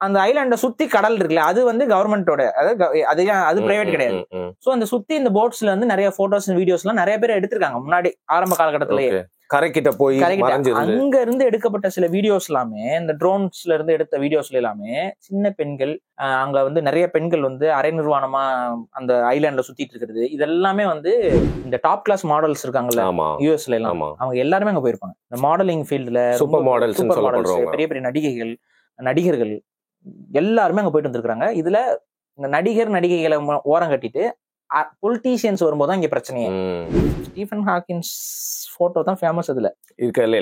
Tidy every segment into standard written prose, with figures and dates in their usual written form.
அந்த ஐலாண்டை சுத்தி கடல் இருக்குல்ல, அது வந்து கவர்மெண்டோட, அது பிரைவேட் கிடையாது. சோ அந்த சுத்தி இந்த போட்ஸ்ல வந்து நிறைய போட்டோஸ் வீடியோஸ் எல்லாம் நிறைய பேர் எடுத்திருக்காங்க முன்னாடி ஆரம்ப காலகட்டத்திலேயே. கரைக்கிட்ட போய் அங்க இருந்து எடுக்கப்பட்ட சில வீடியோஸ் எல்லாமே, இந்த ட்ரோன்ஸ்ல இருந்து எடுத்த வீடியோஸ்ல எல்லாமே சின்ன பெண்கள், அங்க வந்து நிறைய பெண்கள் வந்து அரை நிர்வாணமா அந்த ஐலாண்ட்ல சுத்திட்டு இருக்கிறது, இதெல்லாமே வந்து இந்த டாப் கிளாஸ் மாடல்ஸ் இருக்காங்கல்ல யூஎஸ்ல எல்லாம், அவங்க எல்லாருமே அங்க போயிருப்பாங்க. இந்த மாடலிங் ஃபீல்ட்ல சூப்பர் மாடல்ஸ், பெரிய பெரிய நடிகைகள் எல்லாருமே அங்க போயிட்டு வந்திருக்காங்க. இதுல இந்த நடிகைகளை ஓரம் கட்டிட்டு பொலிட்டீஷியன்ஸ் வரும்போது இங்க பிரச்சனையே. ஸ்டீஃபன் ஹாக்கின்ஸ் போட்டோ தான் ஃபேமஸ். அதுல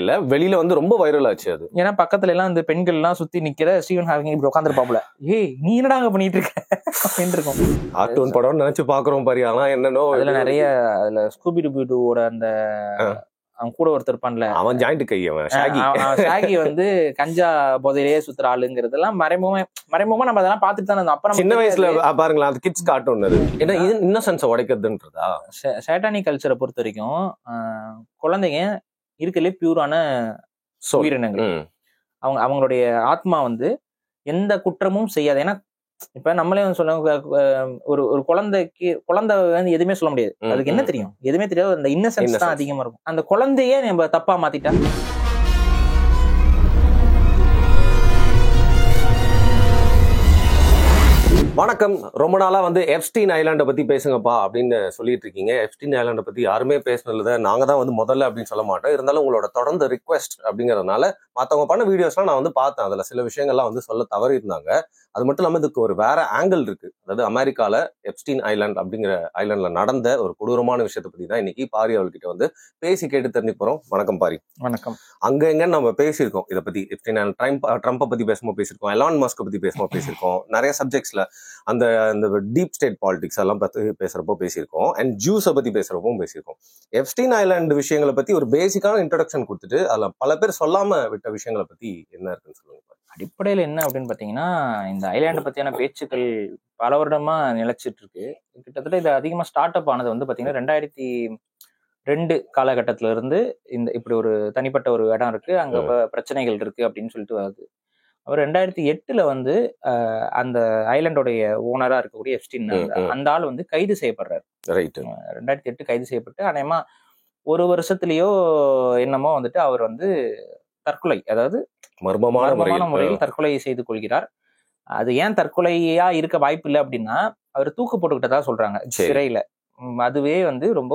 இல்ல வெளியில வந்து ரொம்ப வைரல் ஆச்சு அது. ஏன்னா பக்கத்துல எல்லாம் இந்த பெண்கள் எல்லாம் சுத்தி நிக்கிற ஸ்டீஃபன் ஹாக்கிங் இப்படி உட்காந்துருப்பாப்ல, ஏய் நீ என்னடா அங்க பண்ணிட்டு இருக்க அப்படின்னு இருக்கும். கார்ட்டூன் படம் நினைச்சு பாக்குறோம் பாரு, ஆனா என்னன்னோ அதுல நிறைய அதுல ஸ்கூபி டூபியோட அந்த அவன் கூட ஒருத்தர் பண்ணல, அவன் ஜாயிண்ட் கை, அவன் ஷாகி வந்து கஞ்சா போதையிலேயே சுத்துற ஆளுங்கிறதெல்லாம் மறைமுகமா நம்ம அதெல்லாம் பார்த்துட்டு தானே. அப்ப சின்ன வயசுல பாருங்களேன், அது கிட்ஸ் கார்ட்டூன். ஏன்னா இது இன்னசென்ஸை உடைக்கிறதுன்றதா. சேட்டானிக் கல்ச்சரை பொறுத்த வரைக்கும் குழந்தைங்க இருக்கலே பியூரான உயிரினங்கள். அவங்களுடைய ஆத்மா வந்து எந்த குற்றமும் செய்யாது. ஏன்னா இப்ப நம்மளே வந்து சொல்ல, ஒரு குழந்தை வந்து எதுவுமே சொல்ல முடியாது, அதுக்கு என்ன தெரியும், எதுவுமே தெரியாது. அந்த இன்னசென்ஸ் தான் அதிகமா இருக்கும். அந்த குழந்தைய நம்ம தப்பா மாத்திட்டா. வணக்கம். ரொம்ப நாளா வந்து எப்ஸ்டீன் ஐலாண்டை பத்தி பேசுங்கப்பா அப்படின்னு சொல்லிட்டு இருக்கீங்க. எப்ஸ்டீன் ஐலாண்டை பத்தி யாருமே பேசினது நாங்க தான் வந்து முதல்ல அப்படின்னு சொல்ல மாட்டோம். இருந்தாலும் உங்களோட தொடர்ந்து ரிக்வெஸ்ட் அப்படிங்கறதுனால மற்றவங்க பண்ண வீடியோஸ்லாம் நான் வந்து பார்த்தேன். அதுல சில விஷயங்கள்லாம் வந்து சொல்ல தவறி இருந்தாங்க. அது மட்டும் இல்லாமல் இதுக்கு ஒரு வேற ஆங்கிள் இருக்கு. அதாவது அமெரிக்கால எப்ஸ்டீன் ஐலாண்ட் அப்படிங்கிற ஐலாண்ட்ல நடந்த ஒரு கொடூரமான விஷயத்தை பத்தி தான் இன்னைக்கு பாரி அவர்கிட்ட வந்து பேசி கேட்டு தெரிஞ்சு போறோம். வணக்கம் பாரி. வணக்கம். அங்க எங்கன்னு நம்ம பேசியிருக்கோம் இதை பத்தி. எப்ஸ்டீன் ஐலாண்ட், ட்ரம்பை பத்தி பேசும்போது பேசியிருக்கோம், எலான் மஸ்கை பத்தி பேசும்போது பேசியிருக்கோம், நிறைய சப்ஜெக்ட்ஸ்ல அந்த டீப் ஸ்டேட் பாலிடிக்ஸ் எல்லாம் பத்தி பேசுறப்போ பேசியிருக்கோம், அண்ட் ஜூஸை பத்தி பேசுறப்போ பேசியிருக்கோம். எப்ஸ்டீன் ஐலாண்ட் விஷயங்களை பத்தி ஒரு பேசிக்கான இன்ட்ரோடக்ஷன் கொடுத்துட்டு அதுல பல பேர் சொல்லாம விட்ட விஷயங்களை பத்தி என்ன இருக்குன்னு சொல்லுங்க. அடிப்படையில் என்ன அப்படின்னு பாத்தீங்கன்னா, இந்த ஐலாண்டை பத்தியான பேச்சுக்கள் பல வருடமா நிலைச்சிட்டு இருக்கு. கிட்டத்தட்ட இது அதிகமா ஸ்டார்ட் அப் ஆனது வந்து பாத்தீங்கன்னா 2002 காலகட்டத்தில இருந்து இந்த இப்படி ஒரு தனிப்பட்ட ஒரு இடம் இருக்கு, அங்க பிரச்சனைகள் இருக்கு அப்படின்னு சொல்லிட்டு வருது. அவர் 2008 வந்து அந்த ஐலாண்டோடைய ஓனரா இருக்கக்கூடிய எப்ஸ்டீன் அந்த ஆள் வந்து கைது செய்யப்படுறாரு. 2008 கைது செய்யப்பட்டு அநேகமா ஒரு வருஷத்துலயோ என்னமோ வந்துட்டு அவர் வந்து தற்கொலை, அதாவது மர்மமான முறையில் தற்கொலை செய்து கொள்கிறார். அது ஏன் தற்கொலையா இருக்க வாய்ப்பு இல்லை அப்படின்னா, அவர் தூக்கு போட்டுக்கிட்டதா சொல்றாங்க சிறையில. அதுவே வந்து ரொம்ப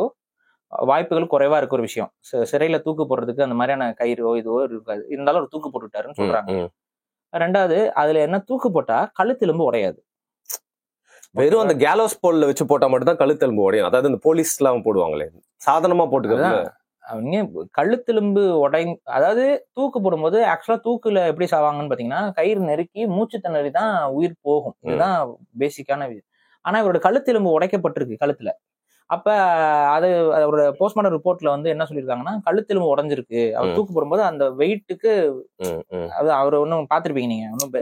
வாய்ப்புகள் குறைவா இருக்க ஒரு விஷயம். சிறையில தூக்கு போடுறதுக்கு அந்த மாதிரியான கயிறோ இதுவோ இருக்காது. இருந்தாலும் அவர் தூக்கு போட்டுக்கிட்டாருன்னு சொல்றாங்க. ரெண்டாவது, அதுல என்ன, தூக்கு போட்டா கழுத்தெலும்பு உடையாது. வெறும் அந்த கேலோஸ் போல்ல வச்சு போட்டா மட்டும் தான் கழுத்தெலும்பு உடையும். அதாவது இந்த போலீஸ் எல்லாம் போடுவாங்களே, சாதனமா போட்டுக்கிறது. அவங்க கழுத்தெலும்பு அதாவது தூக்கு போடும்போது ஆக்சுவலா தூக்குல எப்படி சாவாங்கன்னு பாத்தீங்கன்னா, கயிறு நெருக்கி மூச்சு திணறி தான் உயிர் போகும். இதுதான் பேசிக்கான இது. ஆனா இவரோட கழுத்தெலும்பு உடைக்கப்பட்டிருக்கு கழுத்துல. அப்ப அது அவரோட போஸ்ட்மார்டம் ரிப்போர்ட்ல வந்து என்ன சொல்லியிருக்காங்கன்னா, கழுத்தெலும்பு உடைஞ்சிருக்கு. அவர் தூக்கு போடும்போது அந்த வெயிட்டுக்கு, அவர் ஒன்னும் பாத்திருப்பீங்க நீங்க, ஒன்னும்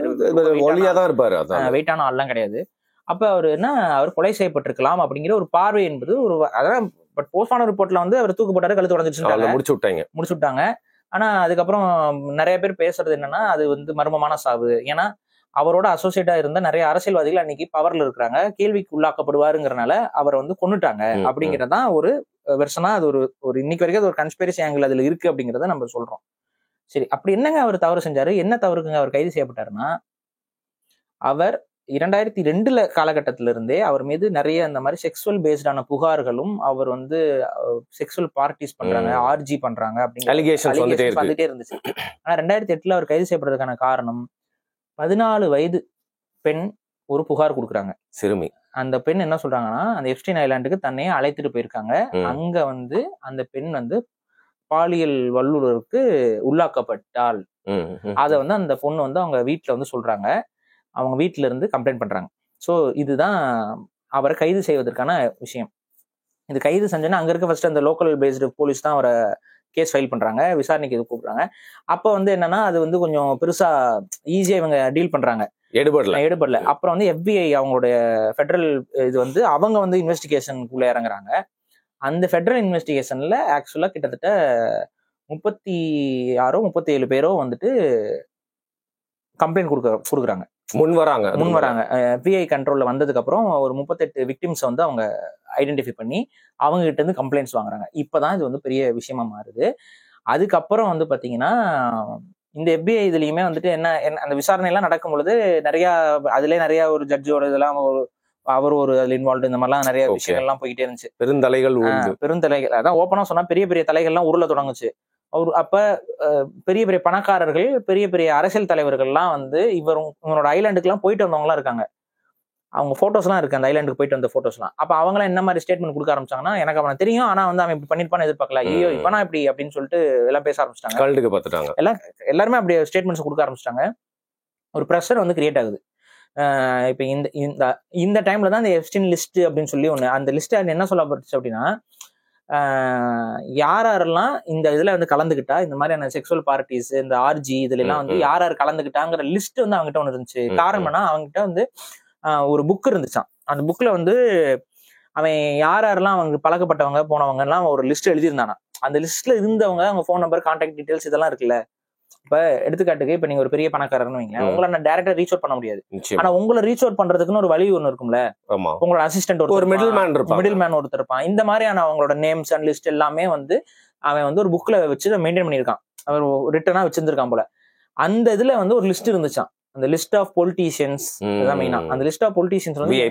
வெயிட்டான ஆள்லாம் கிடையாது. அப்ப அவர் கொலை செய்யப்பட்டிருக்கலாம் அப்படிங்கிற ஒரு பார்வை என்பது ஒரு, அதான் பட் போஸ்ட்மார்டம் ரிப்போர்ட்ல வந்து அவர் தூக்கு போட்டாரு, கழுத்து உடைஞ்சிருச்சு, முடிச்சு விட்டாங்க. ஆனா அதுக்கப்புறம் நிறைய பேர் பேசுறது என்னன்னா, அது வந்து மர்மமான சாவு. ஏன்னா அவரோட அசோசியேட்டா இருந்த நிறைய அரசியல்வாதிகள் அன்னைக்கு பவர்ல இருக்கிறாங்க, கேள்விக்கு உள்ளாக்கப்படுவாருங்கிறனால அவரை வந்து கொன்னுட்டாங்க அப்படிங்கறதான் ஒரு வெர்ஷனா. அது ஒரு இன்னைக்கு வரைக்கும் அது ஒரு கன்ஸ்பிரசி ஆங்கிள் அதுல இருக்கு அப்படிங்கறத நம்ம சொல்றோம். சரி, அப்படி என்னங்க அவர் தவறு செஞ்சாரு, என்ன தவறுக்குங்க அவர் கைது செய்யப்பட்டாருன்னா, அவர் 2002 காலகட்டத்தில இருந்தே அவர் மீது நிறைய இந்த மாதிரி செக்ஸுவல் பேஸ்டான புகார்களும், அவர் வந்து செக்ஸுவல் பார்ட்டிஸ் பண்றாங்க, ஆர்ஜி பண்றாங்க அப்படிங்கிற வந்துட்டே இருந்துச்சு. ஆனா 2008 அவர் கைது செய்யப்படுறதுக்கான காரணம், 14 வயது பெண் ஒரு புகார் கொடுக்குறாங்க, சிறுமி. அந்த பெண் என்ன சொல்றாங்கன்னா, அந்த எப்ஸ்டீன் ஐலாண்டுக்கு தன்னையே அழைத்துட்டு போயிருக்காங்க. அங்க வந்து அந்த பெண் வந்து பாலியல் வல்லுறவுக்கு உள்ளாக்கப்பட்டாள். அத வந்து அந்த பொண்ணு வந்து அவங்க வீட்டுல வந்து சொல்றாங்க. அவங்க வீட்டுல இருந்து கம்ப்ளைண்ட் பண்றாங்க. சோ இதுதான் அவரை கைது செய்வதற்கான விஷயம். இது கைது செஞ்சோன்னா அங்க இருக்க ஃபர்ஸ்ட் அந்த லோக்கல் பேஸ்டு போலீஸ் தான் அவரை கேஸ் ஃபைல் பண்றாங்க, விசாரணைக்கு இது கூப்பிடுறாங்க. அப்ப வந்து என்னன்னா, அது வந்து கொஞ்சம் பெருசா ஈஸியா இவங்க டீல் பண்றாங்க, எடுபடல. அப்புறம் வந்து FBI அவங்களுடைய ஃபெடரல் இது வந்து அவங்க வந்து இன்வெஸ்டிகேஷனுக்குள்ள இறங்குறாங்க. அந்த ஃபெடரல் இன்வெஸ்டிகேஷன்ல ஆக்சுவலா கிட்டத்தட்ட 36 37 பேரோ வந்துட்டு கம்ப்ளைண்ட் கொடுக்குறாங்க. முன் வராங்க. FBI கண்ட்ரோல்ல வந்ததுக்கு அப்புறம் ஒரு 38 விக்டிம்ஸ் வந்து அவங்க ஐடென்டிஃபை பண்ணி அவங்க கிட்ட இருந்து கம்ப்ளைண்ட்ஸ் வாங்குறாங்க. இப்பதான் இது வந்து பெரிய விஷயமா மாறுது. அதுக்கப்புறம் வந்து பாத்தீங்கன்னா இந்த FBI இதுலயுமே வந்துட்டு என்ன அந்த விசாரணை எல்லாம் நடக்கும் பொழுது அதுல நிறைய ஒரு ஜட்ஜோட இதெல்லாம் அவர் ஒரு அதுல இன்வால்வ், இந்த மாதிரிலாம் நிறைய விஷயங்கள்லாம் போயிட்டே இருந்துச்சு. பெருந்தலைகள் அதான் ஓப்பனா சொன்னா பெரிய பெரிய தலைகள்லாம் உருள தொடங்குச்சு. அப்ப பெரிய பெரிய பணக்காரர்கள், பெரிய பெரிய அரசியல் தலைவர்கள்லாம் வந்து இவனோட ஐலாண்டுக்கு எல்லாம் போயிட்டு வந்தவங்க எல்லாம் இருக்காங்க. அவங்க போட்டோஸ் எல்லாம் இருக்கு, அந்த ஐலாண்டுக்கு போயிட்டு வந்த போட்டோஸ் எல்லாம். அப்ப அவங்க எல்லாம் என்ன மாதிரி ஸ்டேட்மெண்ட் கொடுக்க ஆரம்பிச்சாங்கன்னா, எனக்கு அவனை தெரியும், ஆனா வந்து அவன் இப்படி பண்ணிருப்பான்னு எதிர்பார்க்கல, ஐயோ இப்பனா இப்படி அப்படின்னு சொல்லிட்டு எல்லாம் பேச ஆரம்பிச்சிட்டாங்க. எல்லாருமே அப்படி ஸ்டேட்மெண்ட்ஸ் கொடுக்க ஆரம்பிச்சிட்டாங்க. ஒரு ப்ரெஷர் வந்து கிரியேட் ஆகுது. இப்ப இந்த டைம்ல தான் இந்த எப்ஸ்டீன் லிஸ்ட் அப்படின்னு சொல்லி ஒண்ணு, அந்த லிஸ்ட் என்ன சொல்லப்பட்டுச்சு அப்படின்னா, யாரெல்லாம் இந்த இதுல வந்து கலந்துக்கிட்டா, இந்த மாதிரியான செக்ஷுவல் பார்ட்டிஸ், இந்த ஆர்ஜி இதுல எல்லாம் வந்து யார் கலந்துக்கிட்டாங்கிற லிஸ்ட் வந்து அவங்ககிட்ட ஒண்ணு இருந்துச்சு. காரணம்னா அவங்ககிட்ட வந்து ஒரு புக் இருந்துச்சான். அந்த புக்ல வந்து அவன் யாரெல்லாம் அவங்க பழக்கப்பட்டவங்க போனவங்க எல்லாம் ஒரு லிஸ்ட் எழுதியிருந்தானா. அந்த லிஸ்ட்ல இருந்தவங்க அவங்க போன் நம்பர், கான்டாக்ட் டீடைல்ஸ் இதெல்லாம் இருக்குல்ல. இப்ப எடுத்துக்காட்டுக்கு இப்ப நீங்க ஒரு பெரிய பணக்காரர்னு வைங்க, உங்களை நான் டைரக்டா ரீச் அவுட் பண்ண முடியாது. ஆனா உங்களை ரீச் அவுட் பண்றதுக்குன்னு ஒரு வழி ஒண்ணு இருக்கும்ல, உங்களோட அசிஸ்டன்ட் ஒரு மிடில் மேன் ஒருத்தர் இருப்பான். இந்த மாதிரியான அவங்களோட நேம்ஸ் அண்ட் லிஸ்ட் எல்லாமே வந்து அவன் வந்து ஒரு புக்ல வச்சு மெயின்டைன் பண்ணிருக்கான், அவர் ரிட்டனா வச்சிருந்திருக்கான் போல. அந்த இதுல வந்து ஒரு லிஸ்ட் இருந்துச்சான், அந்த லிஸ்ட் ஆஃப் பொலிட்டீஷியன்ஸ். மெயினா அந்த லிஸ்ட் ஆஃப் பொலிட்டீஷியன்ஸ் வந்து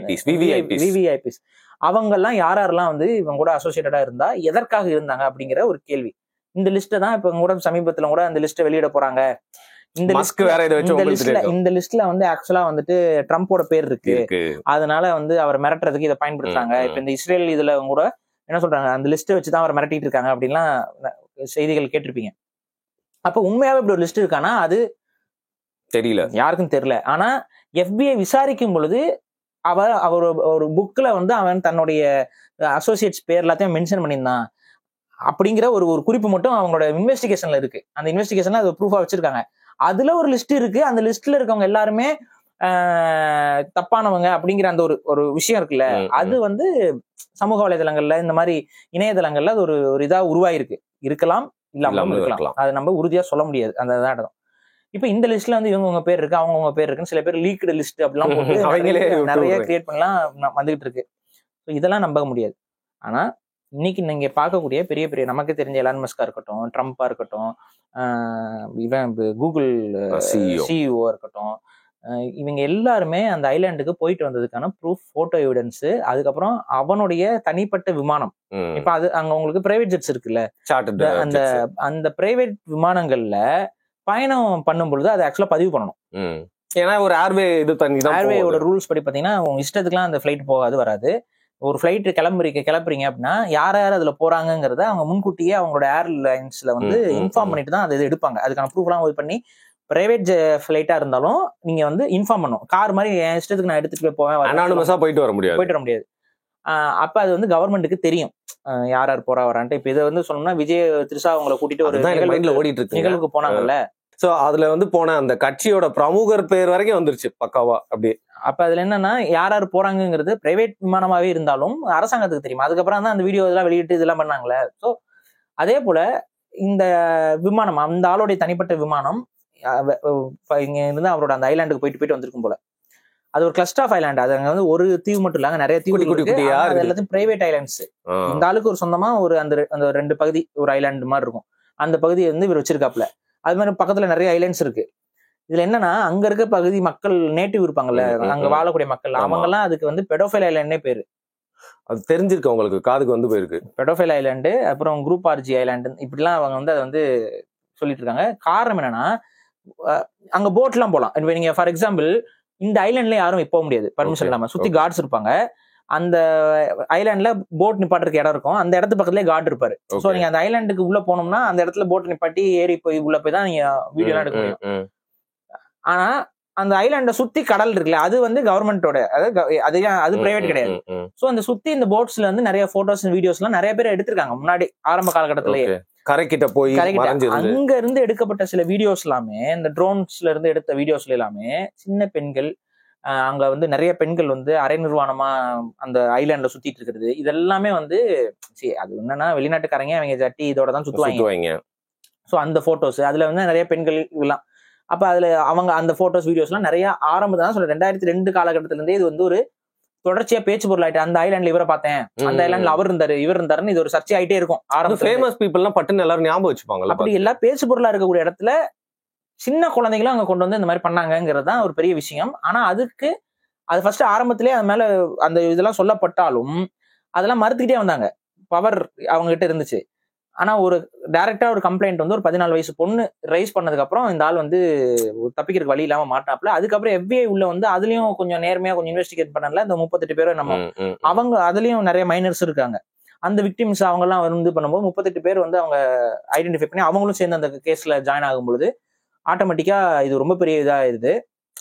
விவிஐபிஸ். அவங்க எல்லாம் யாரெல்லாம் வந்து இவங்க கூட அசோசியேட்டடா இருந்தா எதற்காக இருந்தாங்க அப்படிங்கிற ஒரு கேள்வி. இந்த லிஸ்ட்டை தான் இப்ப கூட சமீபத்துல கூட அந்த லிஸ்ட்டை வெளியிட போறாங்க. இந்த லிஸ்ட்ல வந்து ஆக்சுவலா வந்துட்டு ட்ரம்போட பேர் இருக்கு, அதனால வந்து அவர் மிரட்டுறதுக்கு இதை பயன்படுத்துறாங்க. இப்ப இந்த இஸ்ரேல் இதுல கூட என்ன சொல்றாங்க, அந்த லிஸ்ட்டை வச்சுதான் அவர் மிரட்டிட்டு இருக்காங்க அப்படின்லாம் செய்திகள் கேட்டிருப்பீங்க. அப்ப உண்மையாவே இப்படி ஒரு லிஸ்ட் இருக்கானா அது தெரியல, யாருக்கும் தெரியல. ஆனா FBI விசாரிக்கும் பொழுது அவர் ஒரு புக்ல வந்து அவன் தன்னுடைய அசோசியேட்ஸ் பேர் எல்லாத்தையும் மென்ஷன் பண்ணியிருந்தான் அப்படிங்கிற ஒரு குறிப்பு மட்டும் அவங்களோட இன்வெஸ்டிகேஷன்ல இருக்கு. அந்த இன்வெஸ்டிகேஷன்ல அது ப்ரூஃபா வச்சிருக்காங்க. அதுல ஒரு லிஸ்ட் இருக்கு, அந்த லிஸ்ட்ல இருக்கவங்க எல்லாருமே தப்பானவங்க அப்படிங்கிற அந்த ஒரு விஷயம் இருக்குல்ல, அது வந்து சமூக வலைதளங்கள்ல இந்த மாதிரி இணையதளங்கள்ல அது ஒரு இதா உருவாயிருக்கு. இருக்கலாம், இல்லாம இருக்கலாம், அது நம்ம உறுதியா சொல்ல முடியாது. அந்த இடம் இப்ப இந்த லிஸ்ட்ல வந்து இவங்க பேர் இருக்கு, அவங்கவுங்க பேர் இருக்குன்னு சில பேர் லீக்டு லிஸ்ட் அப்படிலாம் போட்டு நிறைய கிரியேட் பண்ணலாம் வந்துகிட்டு இருக்கு. இதெல்லாம் நம்ப முடியாது. ஆனா இன்னைக்கு நீங்க பார்க்கக்கூடிய பெரிய பெரிய நமக்கு தெரிஞ்ச எலான் மஸ்கா இருக்கட்டும், ட்ரம்பா இருக்கட்டும், இவன் கூகுள் சிஇஓ இருக்கட்டும், இவங்க எல்லாருமே அந்த ஐலாண்டுக்கு போயிட்டு வந்ததுக்கான ப்ரூஃப், போட்டோ எவிடன்ஸ், அதுக்கப்புறம் அவனுடைய தனிப்பட்ட விமானம். இப்ப அது அங்க உங்களுக்கு பிரைவேட் ஜெட்ஸ் இருக்குல்ல, அந்த பிரைவேட் விமானங்கள்ல பயணம் பண்ணும் பொழுது அதை ஆக்சுவலா பதிவு பண்ணணும். ஏன்னா ஒரு ஏர்வேயோட ரூல்ஸ் படி பாத்தீங்கன்னா உங்க இஷ்டத்துக்குலாம் அந்த ஃபிளைட் போகாது, வராது. ஒரு ஃபிளைட் கிளப்புறீங்க அப்படின்னா யார் அதுல போறாங்கிறத அவங்க முன்கூட்டியே அவங்களோட ஏர்லைன்ஸ்ல வந்து இன்ஃபார்ம் பண்ணிட்டு தான் அது எடுப்பாங்க. அதுக்கான ப்ரூஃப் எல்லாம் பண்ணி, பிரைவேட் ஃபிளைட்டா இருந்தாலும் நீங்க வந்து இன்ஃபார்ம் பண்ணும். கார் மாதிரி என் இஷ்டத்துக்கு நான் எடுத்துட்டு போவேன், போயிட்டு வர முடியாது. அப்ப அது வந்து கவர்மெண்ட்டுக்கு தெரியும் யார் போறா வரான்ட்டு. இப்ப இதை வந்து சொன்னோம்னா விஜய் த்ரிஷா அவங்களை கூட்டிட்டு ஒரு நிகழ்வுக்கு போனாங்கல்ல, சோ அதுல வந்து போன அந்த கட்சியோட பிரமுகர் பேர் வரைக்கும் வந்துருச்சு பக்காவா அப்படி. அப்ப அதுல என்னன்னா யார் போறாங்கிறது பிரைவேட் விமானமாவே இருந்தாலும் அரசாங்கத்துக்கு தெரியும். அதுக்கப்புறம் தான் அந்த வீடியோ இதெல்லாம் வெளியிட்டு இதெல்லாம் பண்ணாங்களே. ஸோ அதே போல இந்த விமானம், அந்த ஆளுடைய தனிப்பட்ட விமானம் இங்க இருந்து அவரோட அந்த ஐலாண்டுக்கு போயிட்டு வந்திருக்கும் போல. அது ஒரு கிளஸ்டர் ஆஃப் ஐலாண்ட். அது அங்க வந்து ஒரு தீவு மட்டும் இல்ல, நிறைய தீவு எல்லாத்தையும் பிரைவேட் ஐலாண்ட்ஸ். இந்த ஆளுக்கு ஒரு சொந்தமா ஒரு அந்த 2 பகுதி ஒரு ஐலாண்டு மாதிரி இருக்கும். அந்த பகுதியை வந்து இவர் வச்சிருக்காப்ல. அது மாதிரி பக்கத்துல நிறைய ஐலாண்ட்ஸ் இருக்கு. இதுல என்னன்னா அங்க இருக்க பகுதி மக்கள் நேட்டிவ் இருப்பாங்கல்ல, அங்க வாழக்கூடிய மக்கள், அவங்க எல்லாம் அதுக்கு வந்து பெடோஃபைல் ஐலாண்டே பேரு. அது தெரிஞ்சிருக்கு உங்களுக்கு, காதுக்கு வந்து போயிருக்கு. பெடோஃபைல் ஐலாண்டு, அப்புறம் குரூப் ஆர்ஜி ஐலாண்டு, இப்படிலாம் அவங்க வந்து அதை வந்து சொல்லிட்டு இருக்காங்க. காரணம் என்னன்னா அங்க போட் எல்லாம் போலாம். நீங்க ஃபார் எக்ஸாம்பிள் இந்த ஐலாண்ட்ல யாரும் போக முடியாது பர்மிஷன் இல்லாம. சுத்தி கார்ட்ஸ் இருப்பாங்க. அந்த ஐலாண்ட்ல போட் நிப்பாட்டுறதுக்கு இடம் இருக்கும், அந்த இடத்து பக்கத்துலயே கார்டு இருப்பாரு. சோ நீங்க அந்த ஐலாண்டுக்கு உள்ள போனோம்னா அந்த இடத்துல போட் நிப்பாட்டி ஏறி போய் உள்ள போய் தான் நீங்க வீடியோ எல்லாம் எடுக்க முடியும். ஆனா அந்த ஐலாண்ட சுத்தி கடல் இருக்குல்ல, அது வந்து கவர்மெண்டோட, அது பிரைவேட் கிடையாது. சோ அந்த சுத்தி இந்த போட்ஸ்ல வந்து நிறைய போட்டோஸ் வீடியோஸ் எல்லாம் நிறைய பேர் எடுத்திருக்காங்க முன்னாடி ஆரம்ப காலகட்டத்திலேயே. கரைக்கிட்ட போய் அங்க இருந்து எடுக்கப்பட்ட சில வீடியோஸ் எல்லாமே, இந்த ட்ரோன்ஸ்ல இருந்து எடுத்த வீடியோஸ்ல எல்லாமே சின்ன பெண்கள், அங்க வந்து நிறைய பெண்கள் வந்து அரை நிர்வாணமா அந்த ஐலாண்ட்ல சுத்திட்டு இருக்கிறது, இதெல்லாமே வந்து அது என்னன்னா வெளிநாட்டுக்காரங்க அவங்க ஜட்டி இதோட தான் சுத்துவாங்க. சோ அந்த போட்டோஸ் அதுல வந்து நிறைய பெண்கள் எல்லாம் அப்ப அதுல அவங்க அந்த போட்டோஸ் வீடியோஸ் எல்லாம் நிறைய ஆரம்பத்தான் சொல்ல 2002 காலகட்டத்தில இருந்தே இது வந்து ஒரு தொடர்ச்சியா பேச்சு பொருள் ஆயிட்டு. அந்த ஐலாண்ட்ல இவரை பார்த்தேன், அந்த ஐலாண்ட்ல அவர் இருந்தாரு, இவர் இருந்தாருன்னு இது ஒரு சர்ச்சை ஆயிட்டே இருக்கும். ஃபேமஸ் பீப்புள்லாம் பட்டுன்னு எல்லாரும் ஞாபகம் வச்சுப்பாங்கல்ல. அப்படி எல்லாம் பேச்சு பொருளா இருக்கக்கூடிய இடத்துல சின்ன குழந்தைகளும் அங்க கொண்டு வந்து இந்த மாதிரி பண்ணாங்கிறது தான் ஒரு பெரிய விஷயம். ஆனா அதுக்கு அது ஃபர்ஸ்ட் ஆரம்பத்திலேயே அது மேல அந்த இதெல்லாம் சொல்லப்பட்டாலும் அதெல்லாம் மறுத்துக்கிட்டே வந்தாங்க. பவர் அவங்க கிட்ட இருந்துச்சு. ஆனா ஒரு டைரக்டா ஒரு கம்ப்ளைண்ட் வந்து ஒரு 14 வயசு பொண்ணு ரைஸ் பண்ணதுக்கு அப்புறம் இந்த ஆள் வந்து தப்பிக்கிறதுக்கு வழி இல்லாம மாட்டாப்ல. அதுக்கப்புறம் FBI உள்ள வந்து அதுலயும் கொஞ்சம் நேர்மையா கொஞ்சம் இன்வெஸ்டிகேட் பண்ணல. இந்த 38 பேரும் நம்ம அவங்க அதுலயும் நிறைய மைனர்ஸ் இருக்காங்க. அந்த விக்டிம்ஸ் அவங்க எல்லாம் வந்து பண்ணும்போது 38 பேர் வந்து அவங்க ஐடென்டிஃபை பண்ணி அவங்களும் சேர்ந்து அந்த கேஸ்ல ஜாயின் ஆகும் பொழுது ஆட்டோமேட்டிக்கா இது ரொம்ப பெரிய இதா ஆயிருது.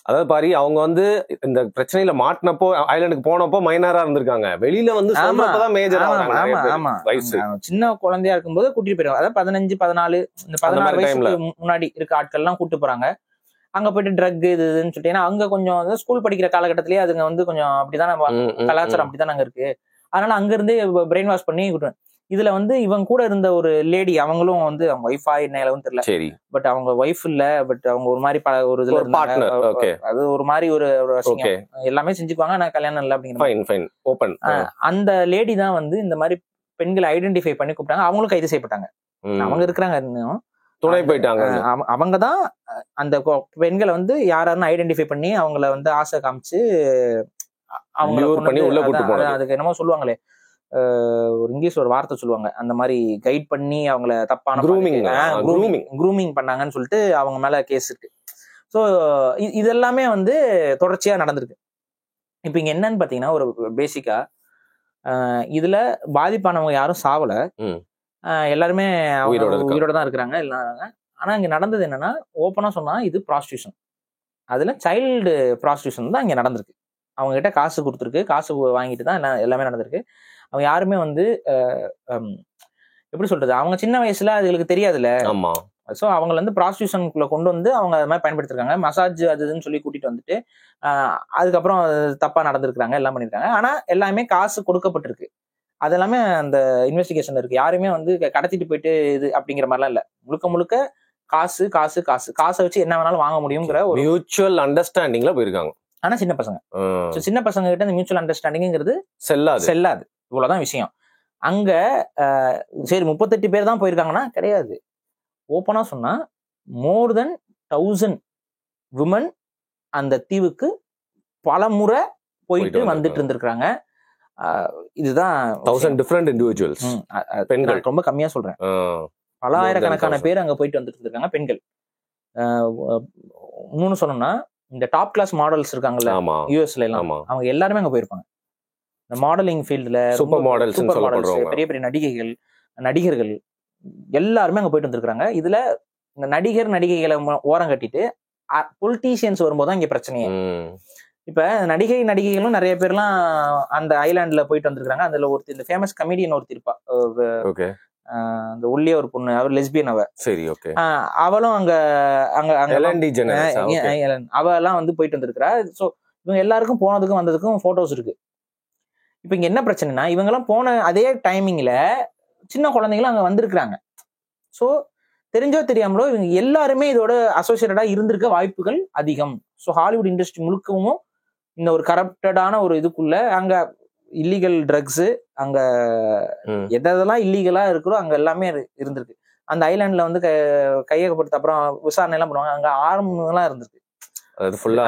அதாவது பாரு, அவங்க வந்து இந்த பிரச்சனையில மாட்டினப்போ ஐலாண்டுக்கு போனப்போ மைனரா இருந்திருக்காங்க. வெளியில வந்து சொன்னப்பதான் மேஜரா வயசு சின்ன குழந்தையா இருக்கும்போது கூட்டிட்டு போயிருவாங்க. அதாவது 15, 14 இந்த 16 வயசுக்கு முன்னாடி இருக்க ஆட்கள் எல்லாம் கூட்டு போறாங்க. அங்க போயிட்டு ட்ரக் இதுன்னு சொல்லிட்டு, ஏன்னா அங்க கொஞ்சம் ஸ்கூல் படிக்கிற காலகட்டத்திலேயே அதுங்க வந்து கொஞ்சம் அப்படிதான் கலாச்சாரம் அப்படிதான் அங்க இருக்கு. அதனால அங்க இருந்தே பிரெயின் வாஷ் பண்ணி கூட்டு. இதுல வந்து இவங்க கூட இருந்த ஒரு லேடி, அவங்களும் வந்து அவங்க ஒய்ஃபா என்ன தெரியல, பட் அவங்க ஒய்ஃப் இல்ல, பட் அவங்க ஒரு மாதிரி ஒரு இதுல அது ஒரு மாதிரி ஒரு எல்லாமே செஞ்சுக்குவாங்க, ஆனா கல்யாணம் இல்ல அப்படிங்கிற அந்த லேடி தான் வந்து இந்த மாதிரி பெண்களை ஐடென்டிஃபை பண்ணி கூப்பிட்டாங்க. அவங்களும் கைது செய்யப்பட்டாங்க. அவங்க இருக்கிறாங்க இன்னும் துணை போயிட்டாங்க. அவங்கதான் அந்த பெண்களை வந்து யாராருன்னு ஐடென்டிஃபை பண்ணி அவங்கள வந்து ஆசை காமிச்சு அவங்கள அதுக்கு என்னமோ சொல்லுவாங்களே, ஒரு இங்கிலீஷ் ஒரு வார்த்தை சொல்லுவாங்க, அந்த மாதிரி கைட் பண்ணி அவங்கள தப்பான க்ரூமிங் பண்ணாங்கன்னு சொல்லிட்டு அவங்க மேல கேஸ் இருக்கு. ஸோ இதெல்லாமே வந்து தொடர்ச்சியா நடந்திருக்கு. இப்ப இங்க என்னன்னு பாத்தீங்கன்னா, ஒரு பேசிக்கா இதுல பாதிப்பானவங்க யாரும் சாவல, எல்லாருமே உயிரோட தான் இருக்கிறாங்க எல்லாரும். ஆனா இங்க நடந்தது என்னன்னா, ஓப்பனா சொன்னா இது ப்ராஸ்டியூஷன். அதுல சைல்டு ப்ராஸ்டியூஷன் தான் இங்க நடந்திருக்கு. அவங்க கிட்ட காசு கொடுத்துருக்கு, காசு வாங்கிட்டு தான் எல்லாமே நடந்திருக்கு. அவங்க யாருமே வந்து எப்படி சொல்றது, அவங்க சின்ன வயசுல அதுகளுக்கு தெரியாதுல்ல. ஸோ அவங்களை வந்து ப்ராஸ்டியூஷனுக்குள்ள கொண்டு வந்து அவங்க அது மாதிரி பயன்படுத்திருக்காங்க. மசாஜ் அதுன்னு சொல்லி கூட்டிட்டு வந்துட்டு அதுக்கப்புறம் தப்பா நடந்திருக்காங்க, எல்லாம் பண்ணிருக்காங்க. ஆனா எல்லாமே காசு கொடுக்கப்பட்டிருக்கு. அது எல்லாமே அந்த இன்வெஸ்டிகேஷன் இருக்கு. யாருமே வந்து கடத்திட்டு போயிட்டு இது அப்படிங்கிற மாதிரிலாம் இல்ல. முழுக்க முழுக்க காசு காசு காசு காசை வச்சு என்ன வேணாலும் வாங்க முடியுங்கிற ஒரு மியூச்சுவல் அண்டர்ஸ்டாண்டிங்ல போயிருக்காங்க. ஆனா சின்ன பசங்க சின்ன பசங்க கிட்ட இந்த மியூச்சுவல் அண்டர்ஸ்டாண்டிங்கிறது செல்லாது. இவ்வளவுதான் விஷயம். அங்க சரி 38 பேர் தான் போயிருக்காங்கன்னா கிடையாது. ஓப்பனா சொன்னா மோர் தென் 1000 விமன் அந்த தீவுக்கு பல முறை போயிட்டு வந்துட்டு இருந்திருக்காங்க. இதுதான் 1000 டிஃபரெண்ட் இண்டிவிஜுவல்ஸ், பெண்கள். ரொம்ப கம்மியா சொல்றேன். பல ஆயிரக்கணக்கான பேர் அங்க போயிட்டு வந்துட்டு இருக்காங்க, பெண்கள். இன்னொன்னு சொன்னோம்னா, இந்த டாப் கிளாஸ் மாடல்ஸ் இருக்காங்கல்ல யூஎஸ்ல எல்லாம், அவங்க எல்லாருமே அங்க போயிருப்பாங்க. இந்த மாடலிங் ஃபீல்டுல சூப்பர் மாடல்ஸ், பெரிய பெரிய நடிகர்கள் எல்லாருமே அங்க போயிட்டு வந்திருக்காங்க. இதுல இந்த நடிகைகளை ஓரம் கட்டிட்டு பொலிட்டீஷியன்ஸ் வரும்போது தான் இங்க பிரச்சனையே. இப்ப நடிகைகளும் நிறைய பேர்லாம் அந்த ஐலாண்ட்ல போயிட்டு வந்திருக்காங்க. அதுல ஒருத்தர், இந்த ஃபேமஸ் கமெடியன் ஒருத்தர் இருப்பா, அந்த ஒல்லிய ஒரு பொண்ணு, அவர் லெஸ்பியன். அவளும் அங்க அவ எல்லாம் வந்து போயிட்டு வந்திருக்கிறா. சோ இவங்க எல்லாருக்கும் போனதுக்கும் வந்ததுக்கும் போட்டோஸ் இருக்கு. இப்ப இங்க என்ன பிரச்சனைனா, இவங்க எல்லாம் போன அதே டைமிங்ல சின்ன குழந்தைங்களும் அங்க வந்திருக்கிறாங்க. சோ தெரிஞ்சோ தெரியாமலோ இவங்க எல்லாருமே இதோட அசோசியேட்டடா இருந்திருக்க வாய்ப்புகள் அதிகம். ஸோ ஹாலிவுட் இண்டஸ்ட்ரி முழுக்கவும் இந்த ஒரு கரப்டடான ஒரு இதுக்குள்ள அங்க இல்லீகல் ட்ரக்ஸ், அங்க எதெல்லாம் இல்லீகலா இருக்கிறோ அங்க எல்லாமே இருந்திருக்கு. அந்த ஐலாண்ட்ல வந்து கையகப்படுத்த அப்புறம் விசாரணை எல்லாம் பண்ணுவாங்க. அங்க ஆர்ம்லாம் இருந்திருக்கு. அது ஃபுல்லா